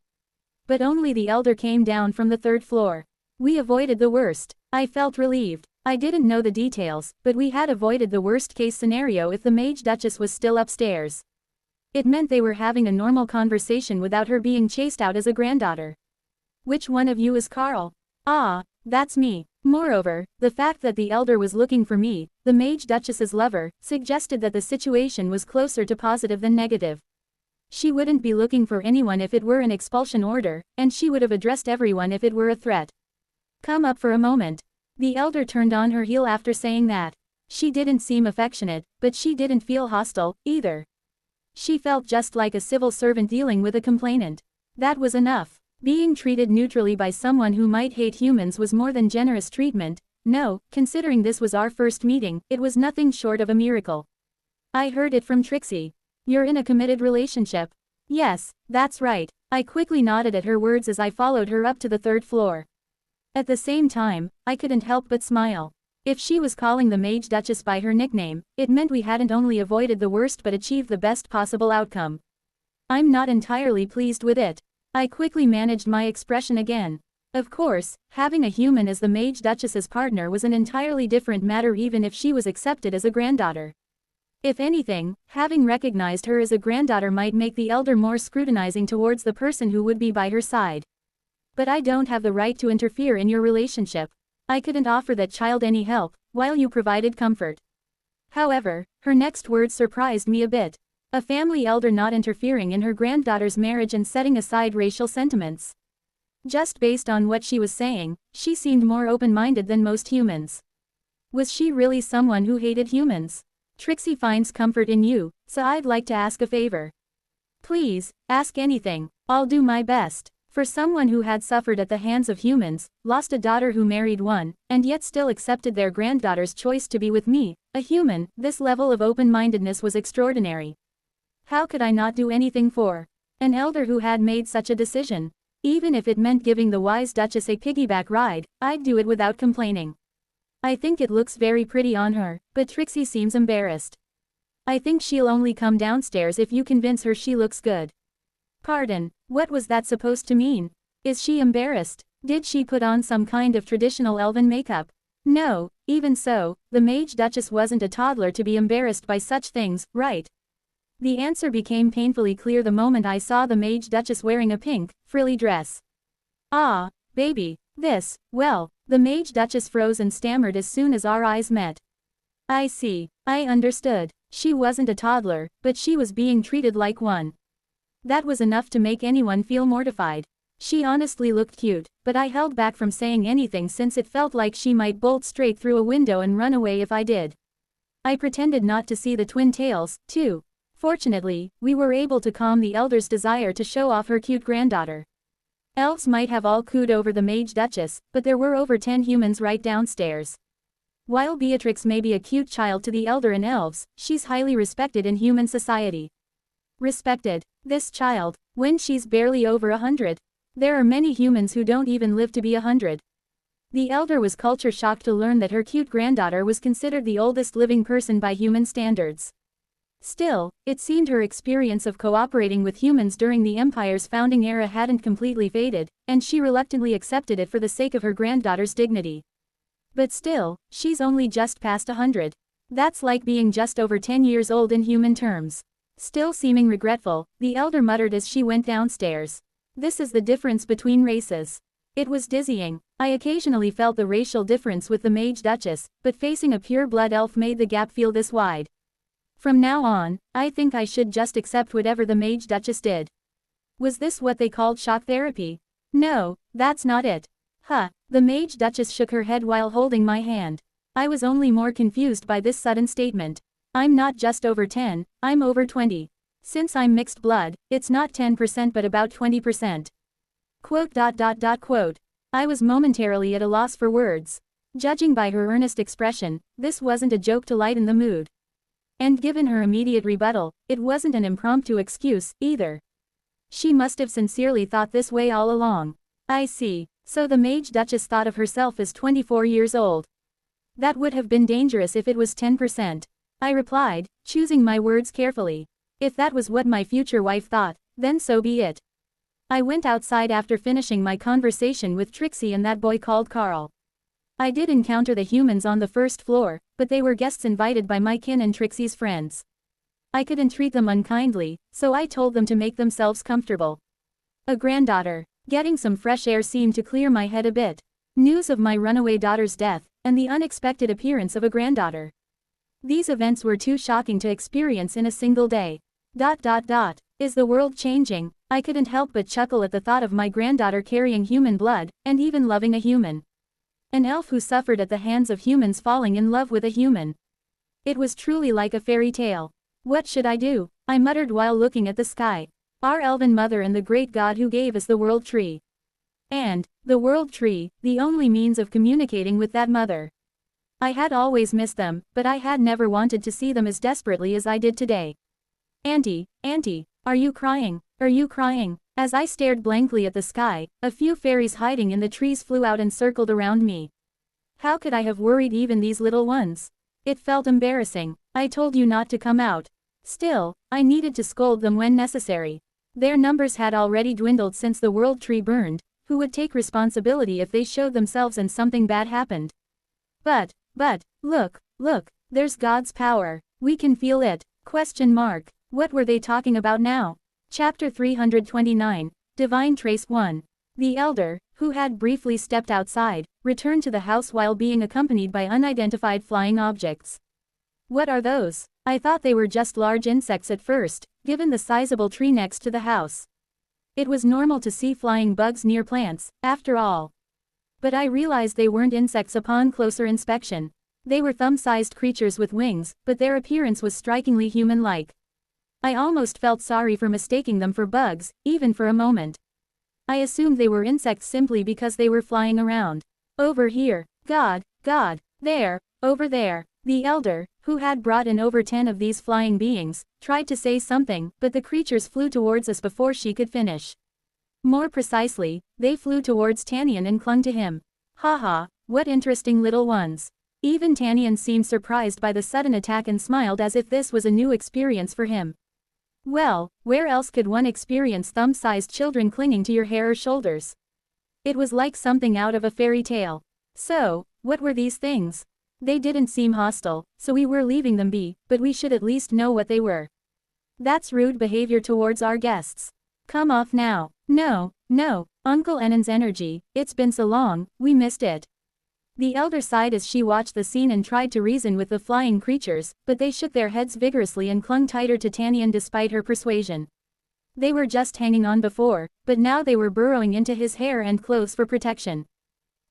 But only the elder came down from the third floor. We avoided the worst. I felt relieved. I didn't know the details, but we had avoided the worst-case scenario if the Mage Duchess was still upstairs. It meant they were having a normal conversation without her being chased out as a granddaughter. Which one of you is Carl? Ah, that's me. Moreover, the fact that the elder was looking for me, the Mage Duchess's lover, suggested that the situation was closer to positive than negative. She wouldn't be looking for anyone if it were an expulsion order, and she would have addressed everyone if it were a threat. Come up for a moment. The elder turned on her heel after saying that. She didn't seem affectionate, but she didn't feel hostile, either. She felt just like a civil servant dealing with a complainant. That was enough. Being treated neutrally by someone who might hate humans was more than generous treatment. No, considering this was our first meeting, it was nothing short of a miracle. I heard it from Trixie. You're in a committed relationship. Yes, that's right. I quickly nodded at her words as I followed her up to the third floor. At the same time, I couldn't help but smile. If she was calling the Mage Duchess by her nickname, it meant we hadn't only avoided the worst but achieved the best possible outcome. I'm not entirely pleased with it. I quickly managed my expression again. Of course, having a human as the Mage Duchess's partner was an entirely different matter even if she was accepted as a granddaughter. If anything, having recognized her as a granddaughter might make the elder more scrutinizing towards the person who would be by her side. But I don't have the right to interfere in your relationship. I couldn't offer that child any help, while you provided comfort. However, her next words surprised me a bit. A family elder not interfering in her granddaughter's marriage and setting aside racial sentiments. Just based on what she was saying, she seemed more open-minded than most humans. Was she really someone who hated humans? Trixie finds comfort in you, so I'd like to ask a favor. Please, ask anything. I'll do my best. For someone who had suffered at the hands of humans, lost a daughter who married one, and yet still accepted their granddaughter's choice to be with me, a human, this level of open-mindedness was extraordinary. How could I not do anything for an elder who had made such a decision? Even if it meant giving the wise Duchess a piggyback ride, I'd do it without complaining. I think it looks very pretty on her, but Trixie seems embarrassed. I think she'll only come downstairs if you convince her she looks good. Pardon, what was that supposed to mean? Is she embarrassed? Did she put on some kind of traditional elven makeup? No, even so, the Mage Duchess wasn't a toddler to be embarrassed by such things, right? The answer became painfully clear the moment I saw the Mage Duchess wearing a pink, frilly dress. Ah, baby, this, well, the Mage Duchess froze and stammered as soon as our eyes met. I see, I understood. She wasn't a toddler, but she was being treated like one. That was enough to make anyone feel mortified. She honestly looked cute, but I held back from saying anything since it felt like she might bolt straight through a window and run away if I did. I pretended not to see the twin tails, too. Fortunately, we were able to calm the elder's desire to show off her cute granddaughter. Elves might have all cooed over the Mage Duchess, but there were over 10 humans right downstairs. While Beatrix may be a cute child to the elder in elves, she's highly respected in human society. Respected? This child, when she's barely over 100. There are many humans who don't even live to be 100. The elder was culture shocked to learn that her cute granddaughter was considered the oldest living person by human standards. Still, it seemed her experience of cooperating with humans during the Empire's founding era hadn't completely faded, and she reluctantly accepted it for the sake of her granddaughter's dignity. But still, she's only just past 100. That's like being just over 10 years old in human terms. Still seeming regretful, the elder muttered as she went downstairs. This is the difference between races. It was dizzying. I occasionally felt the racial difference with the Mage Duchess, but facing a pure-blood elf made the gap feel this wide. From now on, I think I should just accept whatever the Mage Duchess did. Was this what they called shock therapy? No, that's not it. Huh, the Mage Duchess shook her head while holding my hand. I was only more confused by this sudden statement. I'm not just over 10, I'm over 20. Since I'm mixed blood, it's not 10% but about 20%. Quote. I was momentarily at a loss for words. Judging by her earnest expression, this wasn't a joke to lighten the mood. And given her immediate rebuttal, it wasn't an impromptu excuse, either. She must have sincerely thought this way all along. I see, so the Mage Duchess thought of herself as 24 years old. That would have been dangerous if it was 10%. I replied, choosing my words carefully. If that was what my future wife thought, then so be it. I went outside after finishing my conversation with Trixie and that boy called Carl. I did encounter the humans on the first floor, but they were guests invited by my kin and Trixie's friends. I couldn't treat them unkindly, so I told them to make themselves comfortable. A granddaughter. Getting some fresh air seemed to clear my head a bit. News of my runaway daughter's death, and the unexpected appearance of a granddaughter. These events were too shocking to experience in a single day. Is the world changing? I couldn't help but chuckle at the thought of my granddaughter carrying human blood, and even loving a human. An elf who suffered at the hands of humans falling in love with a human. It was truly like a fairy tale. What should I do? I muttered while looking at the sky. Our elven mother and the great god who gave us the world tree. And, the world tree, the only means of communicating with that mother. I had always missed them, but I had never wanted to see them as desperately as I did today. Auntie, are you crying? Are you crying? As I stared blankly at the sky, a few fairies hiding in the trees flew out and circled around me. How could I have worried even these little ones? It felt embarrassing. I told you not to come out. Still, I needed to scold them when necessary. Their numbers had already dwindled since the world tree burned. Who would take responsibility if they showed themselves and something bad happened? But, look, there's God's power. We can feel it. ? What were they talking about now? Chapter 329, Divine Trace 1. The elder, who had briefly stepped outside, returned to the house while being accompanied by unidentified flying objects. What are those? I thought they were just large insects at first, given the sizable tree next to the house. It was normal to see flying bugs near plants, after all. But I realized they weren't insects upon closer inspection. They were thumb-sized creatures with wings, but their appearance was strikingly human-like. I almost felt sorry for mistaking them for bugs, even for a moment. I assumed they were insects simply because they were flying around. Over here. God, there, over there. The elder, who had brought in over 10 of these flying beings, tried to say something, but the creatures flew towards us before she could finish. More precisely, they flew towards Tanian and clung to him. Haha, what interesting little ones. Even Tanian seemed surprised by the sudden attack and smiled as if this was a new experience for him. Well, where else could one experience thumb-sized children clinging to your hair or shoulders? It was like something out of a fairy tale. So, what were these things? They didn't seem hostile, so we were leaving them be, but we should at least know what they were. That's rude behavior towards our guests. Come off now. No, Uncle Enen's energy, it's been so long, we missed it. The elder sighed as she watched the scene and tried to reason with the flying creatures, but they shook their heads vigorously and clung tighter to Tanian despite her persuasion. They were just hanging on before, but now they were burrowing into his hair and clothes for protection.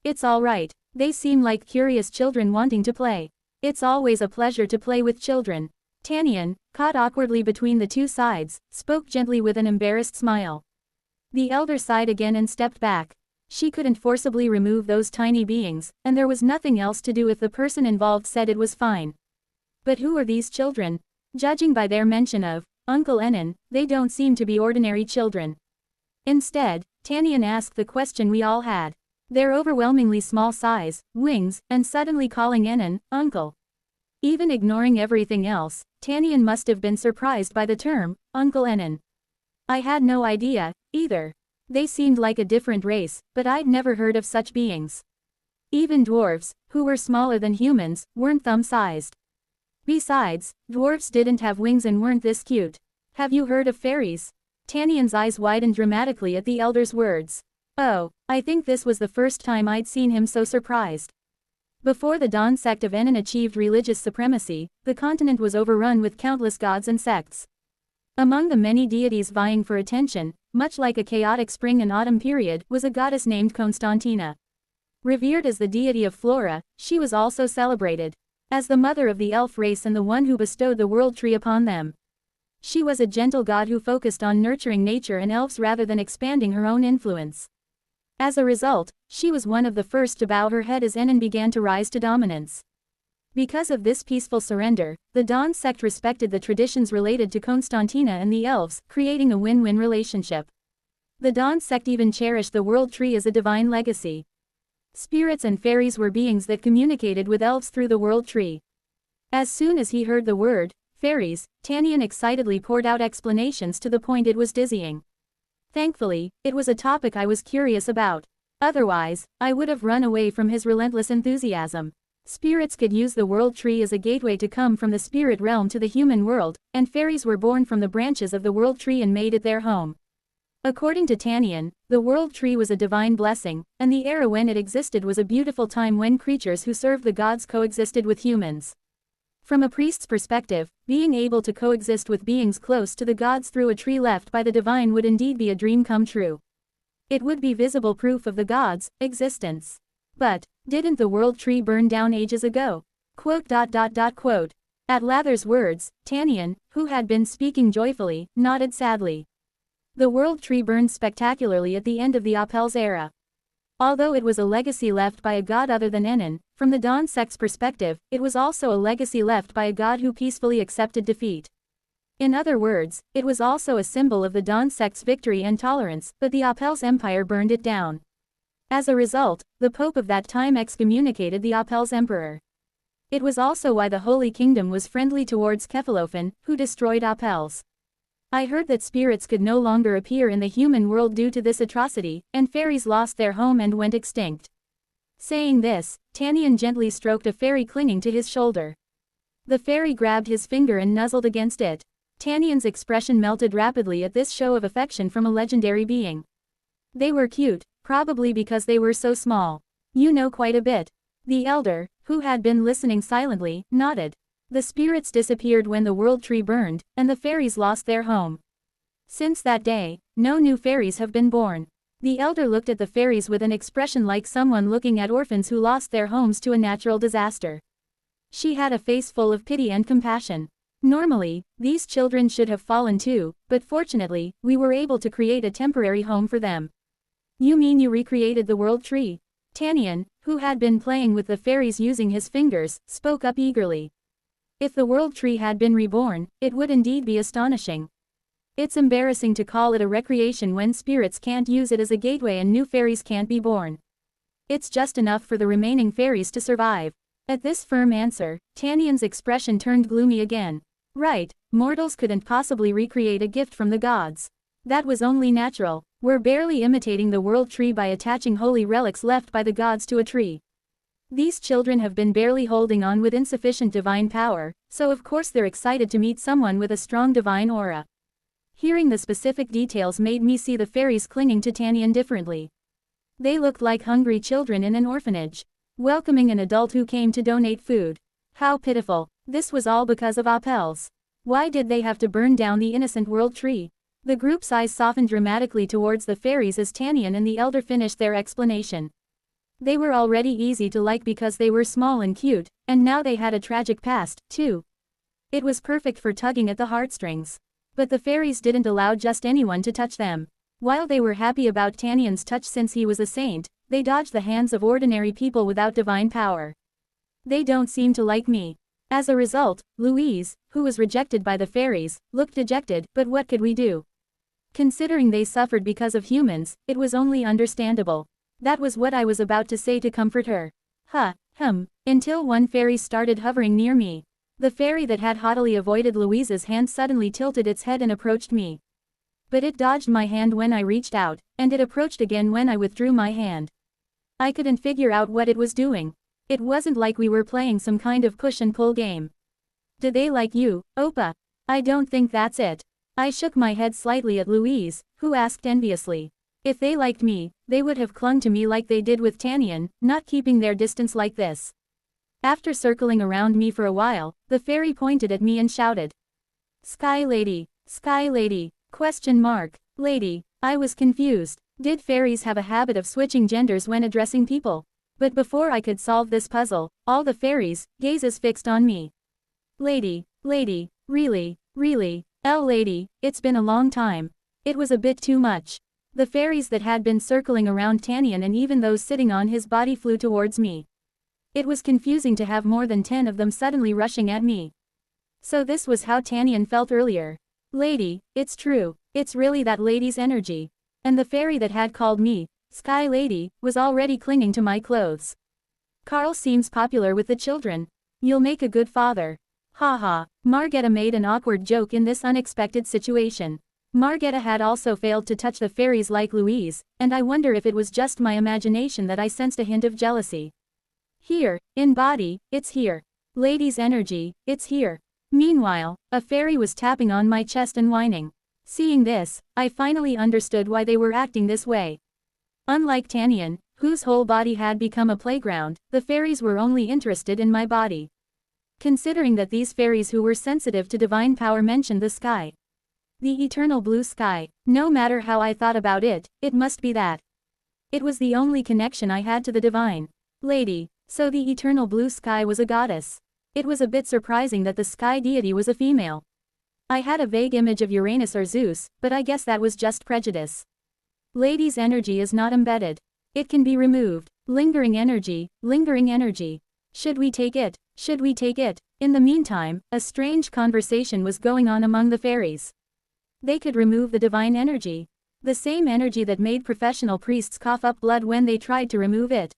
It's all right. They seem like curious children wanting to play. It's always a pleasure to play with children. Tanian, caught awkwardly between the two sides, spoke gently with an embarrassed smile. The elder sighed again and stepped back. She couldn't forcibly remove those tiny beings, and there was nothing else to do if the person involved said it was fine. But who are these children? Judging by their mention of Uncle Enen, they don't seem to be ordinary children. Instead, Tanian asked the question we all had. Their overwhelmingly small size, wings, and suddenly calling Enen, Uncle. Even ignoring everything else, Tanian must have been surprised by the term, Uncle Enen. I had no idea, either. They seemed like a different race, but I'd never heard of such beings. Even dwarves, who were smaller than humans, weren't thumb-sized. Besides, dwarves didn't have wings and weren't this cute. Have you heard of fairies? Tanian's eyes widened dramatically at the elder's words. Oh, I think this was the first time I'd seen him so surprised. Before the Dawn sect of Enen achieved religious supremacy, the continent was overrun with countless gods and sects. Among the many deities vying for attention, much like a chaotic spring and autumn period, was a goddess named Constantina. Revered as the deity of flora, she was also celebrated as the mother of the elf race and the one who bestowed the world tree upon them. She was a gentle god who focused on nurturing nature and elves rather than expanding her own influence. As a result, she was one of the first to bow her head as Enen began to rise to dominance. Because of this peaceful surrender, the Dawn sect respected the traditions related to Constantina and the elves, creating a win-win relationship. The Dawn sect even cherished the world tree as a divine legacy. Spirits and fairies were beings that communicated with elves through the world tree. As soon as he heard the word, fairies, Tanian excitedly poured out explanations to the point it was dizzying. Thankfully, it was a topic I was curious about. Otherwise, I would have run away from his relentless enthusiasm. Spirits could use the world tree as a gateway to come from the spirit realm to the human world, and fairies were born from the branches of the world tree and made it their home. According to Tanian, the world tree was a divine blessing, and the era when it existed was a beautiful time when creatures who served the gods coexisted with humans. From a priest's perspective, being able to coexist with beings close to the gods through a tree left by the divine would indeed be a dream come true. It would be visible proof of the gods' existence. But, didn't the world tree burn down ages ago? Quote. At Lather's words, Tanian, who had been speaking joyfully, nodded sadly. The world tree burned spectacularly at the end of the Apel's era. Although it was a legacy left by a god other than Enen, from the Dawn sect's perspective, it was also a legacy left by a god who peacefully accepted defeat. In other words, it was also a symbol of the Dawn sect's victory and tolerance, but the Apel's empire burned it down. As a result, the Pope of that time excommunicated the Apel's emperor. It was also why the Holy Kingdom was friendly towards Kefalofen, who destroyed Apel's. I heard that spirits could no longer appear in the human world due to this atrocity, and fairies lost their home and went extinct. Saying this, Tanian gently stroked a fairy clinging to his shoulder. The fairy grabbed his finger and nuzzled against it. Tanian's expression melted rapidly at this show of affection from a legendary being. They were cute, probably because they were so small. You know quite a bit. The elder, who had been listening silently, nodded. The spirits disappeared when the world tree burned, and the fairies lost their home. Since that day, no new fairies have been born. The elder looked at the fairies with an expression like someone looking at orphans who lost their homes to a natural disaster. She had a face full of pity and compassion. Normally, these children should have fallen too, but fortunately, we were able to create a temporary home for them. You mean you recreated the world tree? Tanian, who had been playing with the fairies using his fingers, spoke up eagerly. If the world tree had been reborn, it would indeed be astonishing. It's embarrassing to call it a recreation when spirits can't use it as a gateway and new fairies can't be born. It's just enough for the remaining fairies to survive. At this firm answer, Tanian's expression turned gloomy again. Right, mortals couldn't possibly recreate a gift from the gods. That was only natural. We're barely imitating the world tree by attaching holy relics left by the gods to a tree. These children have been barely holding on with insufficient divine power, so of course they're excited to meet someone with a strong divine aura. Hearing the specific details made me see the fairies clinging to Tanian differently. They looked like hungry children in an orphanage, welcoming an adult who came to donate food. How pitiful. This was all because of Apels. Why did they have to burn down the innocent world tree? The group's eyes softened dramatically towards the fairies as Tanian and the elder finished their explanation. They were already easy to like because they were small and cute, and now they had a tragic past, too. It was perfect for tugging at the heartstrings. But the fairies didn't allow just anyone to touch them. While they were happy about Tanian's touch since he was a saint, they dodged the hands of ordinary people without divine power. They don't seem to like me. As a result, Louise, who was rejected by the fairies, looked dejected, but what could we do? Considering they suffered because of humans, it was only understandable. That was what I was about to say to comfort her. Until one fairy started hovering near me. The fairy that had haughtily avoided Louise's hand suddenly tilted its head and approached me. But it dodged my hand when I reached out, and it approached again when I withdrew my hand. I couldn't figure out what it was doing. It wasn't like we were playing some kind of push and pull game. Do they like you, Oppa? I don't think that's it. I shook my head slightly at Louise, who asked enviously. If they liked me, they would have clung to me like they did with Tanian, not keeping their distance like this. After circling around me for a while, the fairy pointed at me and shouted. Sky Lady, Sky Lady, ? Lady. I was confused. Did fairies have a habit of switching genders when addressing people? But before I could solve this puzzle, all the fairies' gazes fixed on me. Lady, really, Lady, it's been a long time. It was a bit too much. The fairies that had been circling around Tanian and even those sitting on his body flew towards me. It was confusing to have more than 10 of them suddenly rushing at me. So this was how Tanian felt earlier. Lady, it's true, it's really that lady's energy. And the fairy that had called me Sky Lady was already clinging to my clothes. Carl seems popular with the children. You'll make a good father. Haha. Margetta made an awkward joke in this unexpected situation. Margetta had also failed to touch the fairies like Louise, and I wonder if it was just my imagination that I sensed a hint of jealousy. Here, in body, it's here. Lady's energy, it's here. Meanwhile, a fairy was tapping on my chest and whining. Seeing this, I finally understood why they were acting this way. Unlike Tanian, whose whole body had become a playground, the fairies were only interested in my body. Considering that these fairies who were sensitive to divine power mentioned the sky. The eternal blue sky, no matter how I thought about it, it must be that. It was the only connection I had to the divine. Lady. So the eternal blue sky was a goddess. It was a bit surprising that the sky deity was a female. I had a vague image of Uranus or Zeus, but I guess that was just prejudice. Lady's energy is not embedded. It can be removed. Lingering energy. Should we take it? In the meantime, a strange conversation was going on among the fairies. They could remove the divine energy. The same energy that made professional priests cough up blood when they tried to remove it.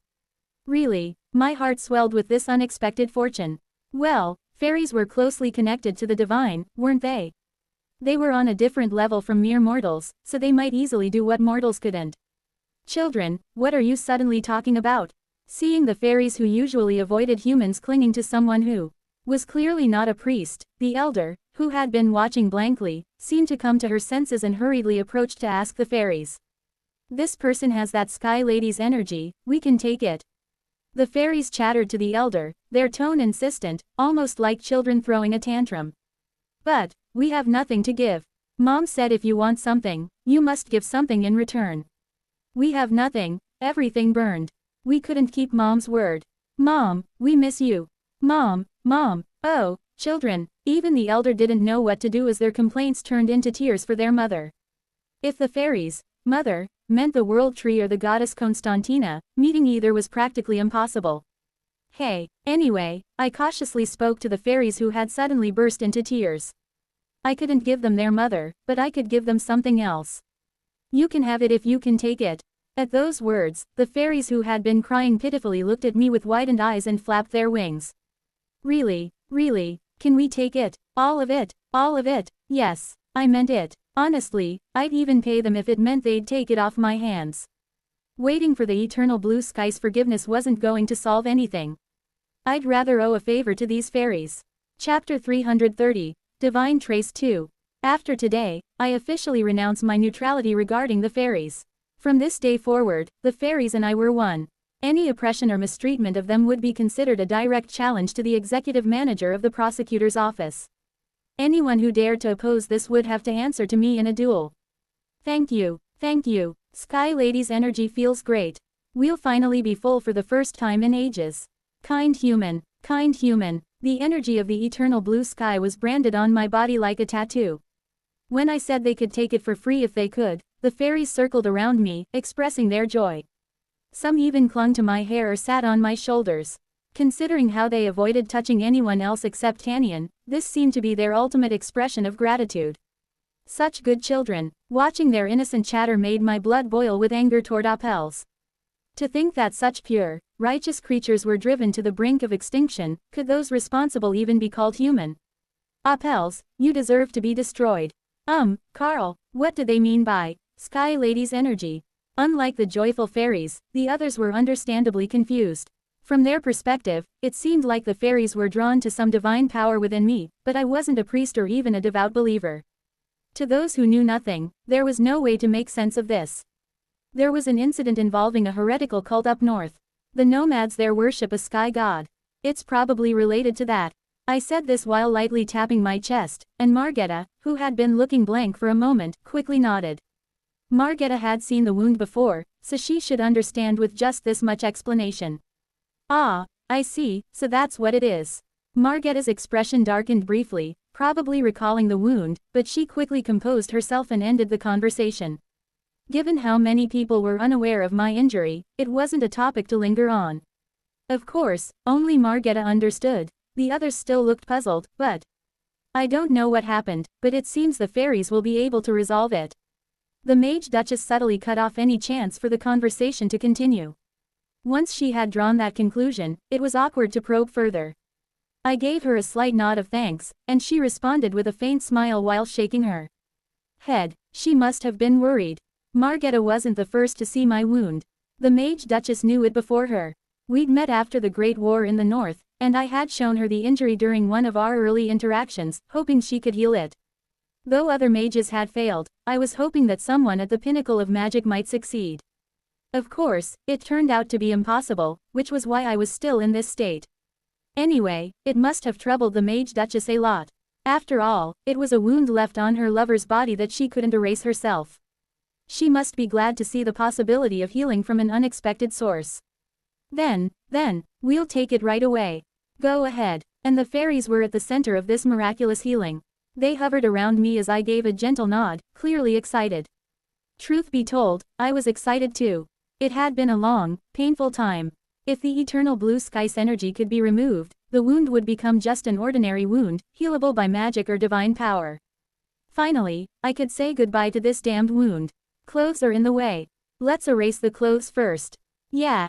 Really, my heart swelled with this unexpected fortune. Well, fairies were closely connected to the divine, weren't they? They were on a different level from mere mortals, so they might easily do what mortals couldn't. Children, what are you suddenly talking about? Seeing the fairies who usually avoided humans clinging to someone who was clearly not a priest, the elder, who had been watching blankly, seemed to come to her senses and hurriedly approached to ask the fairies. This person has that Sky Lady's energy, we can take it. The fairies chattered to the elder, their tone insistent, almost like children throwing a tantrum. But, we have nothing to give. Mom said if you want something, you must give something in return. We have nothing, everything burned. We couldn't keep Mom's word. Mom, we miss you. Mom, oh, children, even the elder didn't know what to do as their complaints turned into tears for their mother. If the fairies, mother, meant the world tree or the goddess Constantina, meeting either was practically impossible. Hey, anyway, I cautiously spoke to the fairies who had suddenly burst into tears. I couldn't give them their mother, but I could give them something else. You can have it if you can take it. At those words, the fairies who had been crying pitifully looked at me with widened eyes and flapped their wings. Really, really, can we take it? All of it, all of it, yes, I meant it. Honestly, I'd even pay them if it meant they'd take it off my hands. Waiting for the eternal blue sky's forgiveness wasn't going to solve anything. I'd rather owe a favor to these fairies. Chapter 330, Divine Trace 2. After today, I officially renounce my neutrality regarding the fairies. From this day forward, the fairies and I were one. Any oppression or mistreatment of them would be considered a direct challenge to the executive manager of the prosecutor's office. Anyone who dared to oppose this would have to answer to me in a duel. Thank you, thank you. Sky Lady's energy feels great. We'll finally be full for the first time in ages. Kind human, the energy of the eternal blue sky was branded on my body like a tattoo. When I said they could take it for free if they could, the fairies circled around me, expressing their joy. Some even clung to my hair or sat on my shoulders. Considering how they avoided touching anyone else except Tanyan, this seemed to be their ultimate expression of gratitude. Such good children. Watching their innocent chatter made my blood boil with anger toward Apels. To think that such pure, righteous creatures were driven to the brink of extinction, could those responsible even be called human? Apels, you deserve to be destroyed. Carl, what do they mean by Sky Lady's energy? Unlike the joyful fairies, the others were understandably confused. From their perspective, it seemed like the fairies were drawn to some divine power within me, but I wasn't a priest or even a devout believer. To those who knew nothing, there was no way to make sense of this. There was an incident involving a heretical cult up north. The nomads there worship a sky god. It's probably related to that. I said this while lightly tapping my chest, and Margetta, who had been looking blank for a moment, quickly nodded. Margetta had seen the wound before, so she should understand with just this much explanation. Ah, I see, so that's what it is. Margetta's expression darkened briefly, probably recalling the wound, but she quickly composed herself and ended the conversation. Given how many people were unaware of my injury, it wasn't a topic to linger on. Of course, only Margetta understood. The others still looked puzzled, but I don't know what happened, but it seems the fairies will be able to resolve it. The Mage Duchess subtly cut off any chance for the conversation to continue. Once she had drawn that conclusion, it was awkward to probe further. I gave her a slight nod of thanks, and she responded with a faint smile while shaking her head. She must have been worried. Margetta wasn't the first to see my wound. The Mage Duchess knew it before her. We'd met after the Great War in the North, and I had shown her the injury during one of our early interactions, hoping she could heal it. Though other mages had failed, I was hoping that someone at the pinnacle of magic might succeed. Of course, it turned out to be impossible, which was why I was still in this state. Anyway, it must have troubled the Mage Duchess a lot. After all, it was a wound left on her lover's body that she couldn't erase herself. She must be glad to see the possibility of healing from an unexpected source. Then, we'll take it right away. Go ahead. And the fairies were at the center of this miraculous healing. They hovered around me as I gave a gentle nod, clearly excited. Truth be told, I was excited too. It had been a long, painful time. If the eternal blue sky's energy could be removed, the wound would become just an ordinary wound, healable by magic or divine power. Finally, I could say goodbye to this damned wound. Clothes are in the way. Let's erase the clothes first. Yeah,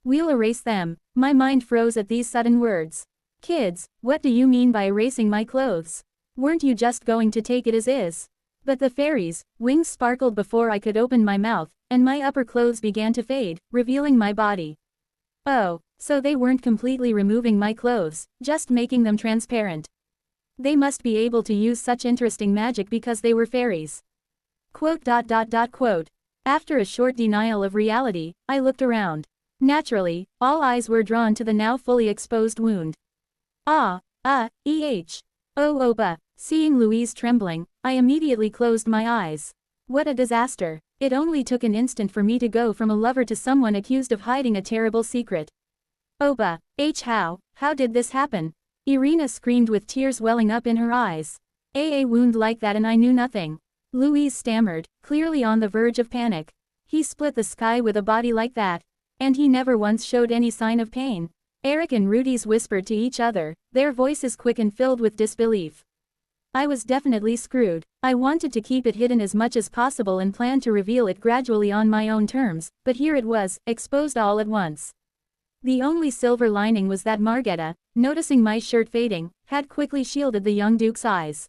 we'll erase them. My mind froze at these sudden words. Kids, what do you mean by erasing my clothes? Weren't you just going to take it as is? But the fairies' wings sparkled before I could open my mouth, and my upper clothes began to fade, revealing my body. Oh, so they weren't completely removing my clothes, just making them transparent. They must be able to use such interesting magic because they were fairies. Quote. After a short denial of reality, I looked around. Naturally, all eyes were drawn to the now fully exposed wound. Oh, Opa. Seeing Louise trembling, I immediately closed my eyes. What a disaster. It only took an instant for me to go from a lover to someone accused of hiding a terrible secret. Opa, how did this happen? Irina screamed with tears welling up in her eyes. A wound like that and I knew nothing. Louise stammered, clearly on the verge of panic. He split the sky with a body like that. And he never once showed any sign of pain. Eric and Rudy's whispered to each other, their voices quick and filled with disbelief. I was definitely screwed. I wanted to keep it hidden as much as possible and planned to reveal it gradually on my own terms, but here it was, exposed all at once. The only silver lining was that Margetta, noticing my shirt fading, had quickly shielded the young Duke's eyes.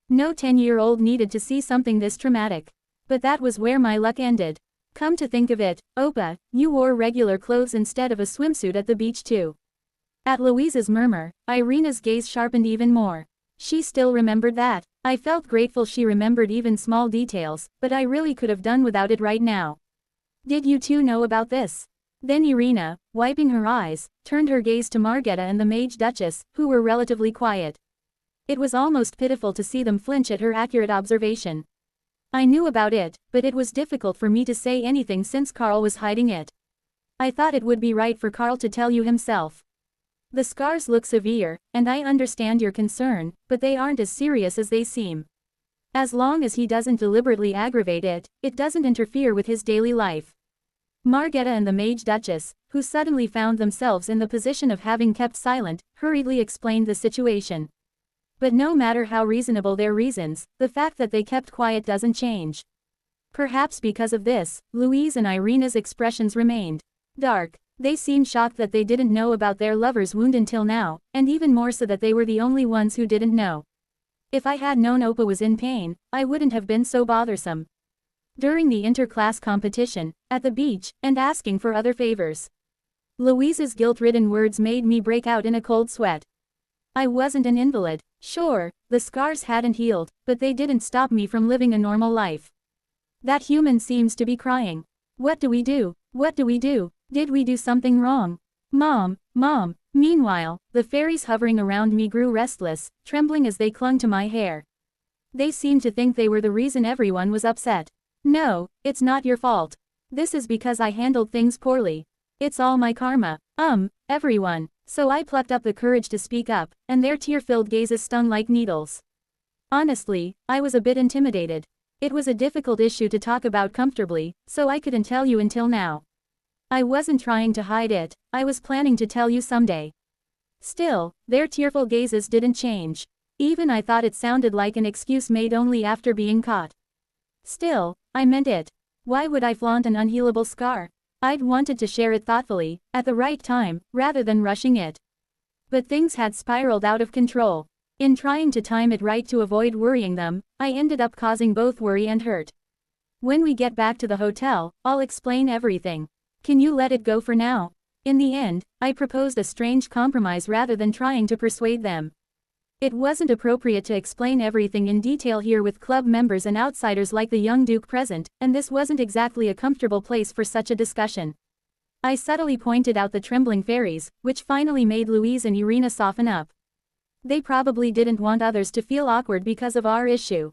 No 10-year-old needed to see something this traumatic. But that was where my luck ended. Come to think of it, Opa, you wore regular clothes instead of a swimsuit at the beach too. At Louise's murmur, Irina's gaze sharpened even more. She still remembered that. I felt grateful she remembered even small details, but I really could have done without it right now. Did you two know about this? Then Irina, wiping her eyes, turned her gaze to Margetta and the Mage Duchess, who were relatively quiet. It was almost pitiful to see them flinch at her accurate observation. I knew about it, but it was difficult for me to say anything since Carl was hiding it. I thought it would be right for Carl to tell you himself. The scars look severe, and I understand your concern, but they aren't as serious as they seem. As long as he doesn't deliberately aggravate it, it doesn't interfere with his daily life. Margetta and the Mage Duchess, who suddenly found themselves in the position of having kept silent, hurriedly explained the situation. But no matter how reasonable their reasons, the fact that they kept quiet doesn't change. Perhaps because of this, Louise and Irina's expressions remained dark. They seemed shocked that they didn't know about their lover's wound until now, and even more so that they were the only ones who didn't know. If I had known Opa was in pain, I wouldn't have been so bothersome. During the inter-class competition, at the beach, and asking for other favors. Louise's guilt-ridden words made me break out in a cold sweat. I wasn't an invalid. Sure, the scars hadn't healed, but they didn't stop me from living a normal life. That human seems to be crying. What do we do? What do we do? Did we do something wrong? Mom, Mom. Meanwhile, the fairies hovering around me grew restless, trembling as they clung to my hair. They seemed to think they were the reason everyone was upset. No, it's not your fault. This is because I handled things poorly. It's all my karma. Everyone. So I plucked up the courage to speak up, and their tear-filled gazes stung like needles. Honestly, I was a bit intimidated. It was a difficult issue to talk about comfortably, so I couldn't tell you until now. I wasn't trying to hide it, I was planning to tell you someday. Still, their tearful gazes didn't change. Even I thought it sounded like an excuse made only after being caught. Still, I meant it. Why would I flaunt an unhealable scar? I'd wanted to share it thoughtfully, at the right time, rather than rushing it. But things had spiraled out of control. In trying to time it right to avoid worrying them, I ended up causing both worry and hurt. When we get back to the hotel, I'll explain everything. Can you let it go for now? In the end, I proposed a strange compromise rather than trying to persuade them. It wasn't appropriate to explain everything in detail here with club members and outsiders like the young Duke present, and this wasn't exactly a comfortable place for such a discussion. I subtly pointed out the trembling fairies, which finally made Louise and Irina soften up. They probably didn't want others to feel awkward because of our issue.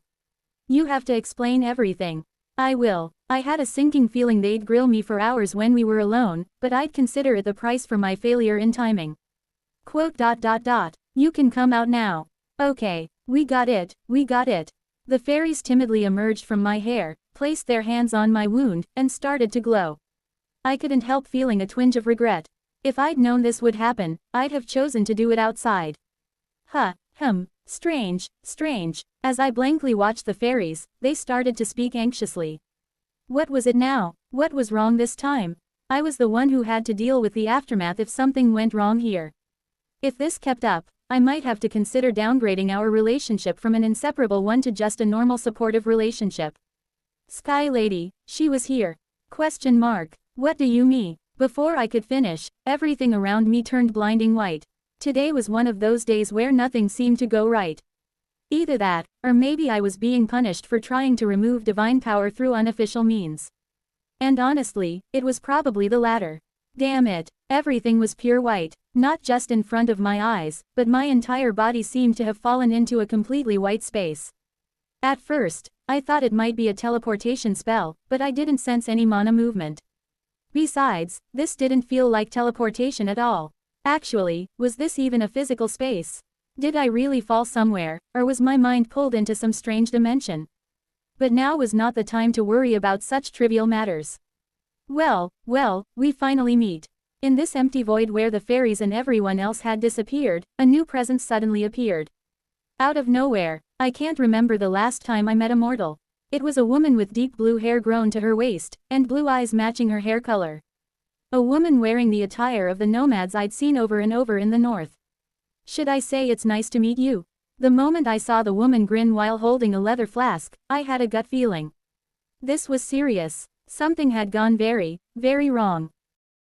You have to explain everything. I will. I had a sinking feeling they'd grill me for hours when we were alone, but I'd consider it the price for my failure in timing. Quote. You can come out now. Okay, we got it, we got it. The fairies timidly emerged from my hair, placed their hands on my wound, and started to glow. I couldn't help feeling a twinge of regret. If I'd known this would happen, I'd have chosen to do it outside. Strange. As I blankly watched the fairies, they started to speak anxiously. What was it now? What was wrong this time? I was the one who had to deal with the aftermath if something went wrong here. If this kept up, I might have to consider downgrading our relationship from an inseparable one to just a normal supportive relationship. Sky Lady, she was here. ? What do you mean? Before I could finish, everything around me turned blinding white. Today was one of those days where nothing seemed to go right. Either that, or maybe I was being punished for trying to remove divine power through unofficial means. And honestly, it was probably the latter. Damn it, everything was pure white, not just in front of my eyes, but my entire body seemed to have fallen into a completely white space. At first, I thought it might be a teleportation spell, but I didn't sense any mana movement. Besides, this didn't feel like teleportation at all. Actually, was this even a physical space? Did I really fall somewhere, or was my mind pulled into some strange dimension? But now was not the time to worry about such trivial matters. Well, we finally meet. In this empty void where the fairies and everyone else had disappeared, a new presence suddenly appeared. Out of nowhere. I can't remember the last time I met a mortal. It was a woman with deep blue hair grown to her waist, and blue eyes matching her hair color. A woman wearing the attire of the nomads I'd seen over and over in the north. Should I say it's nice to meet you? The moment I saw the woman grin while holding a leather flask, I had a gut feeling. This was serious. Something had gone very, very wrong.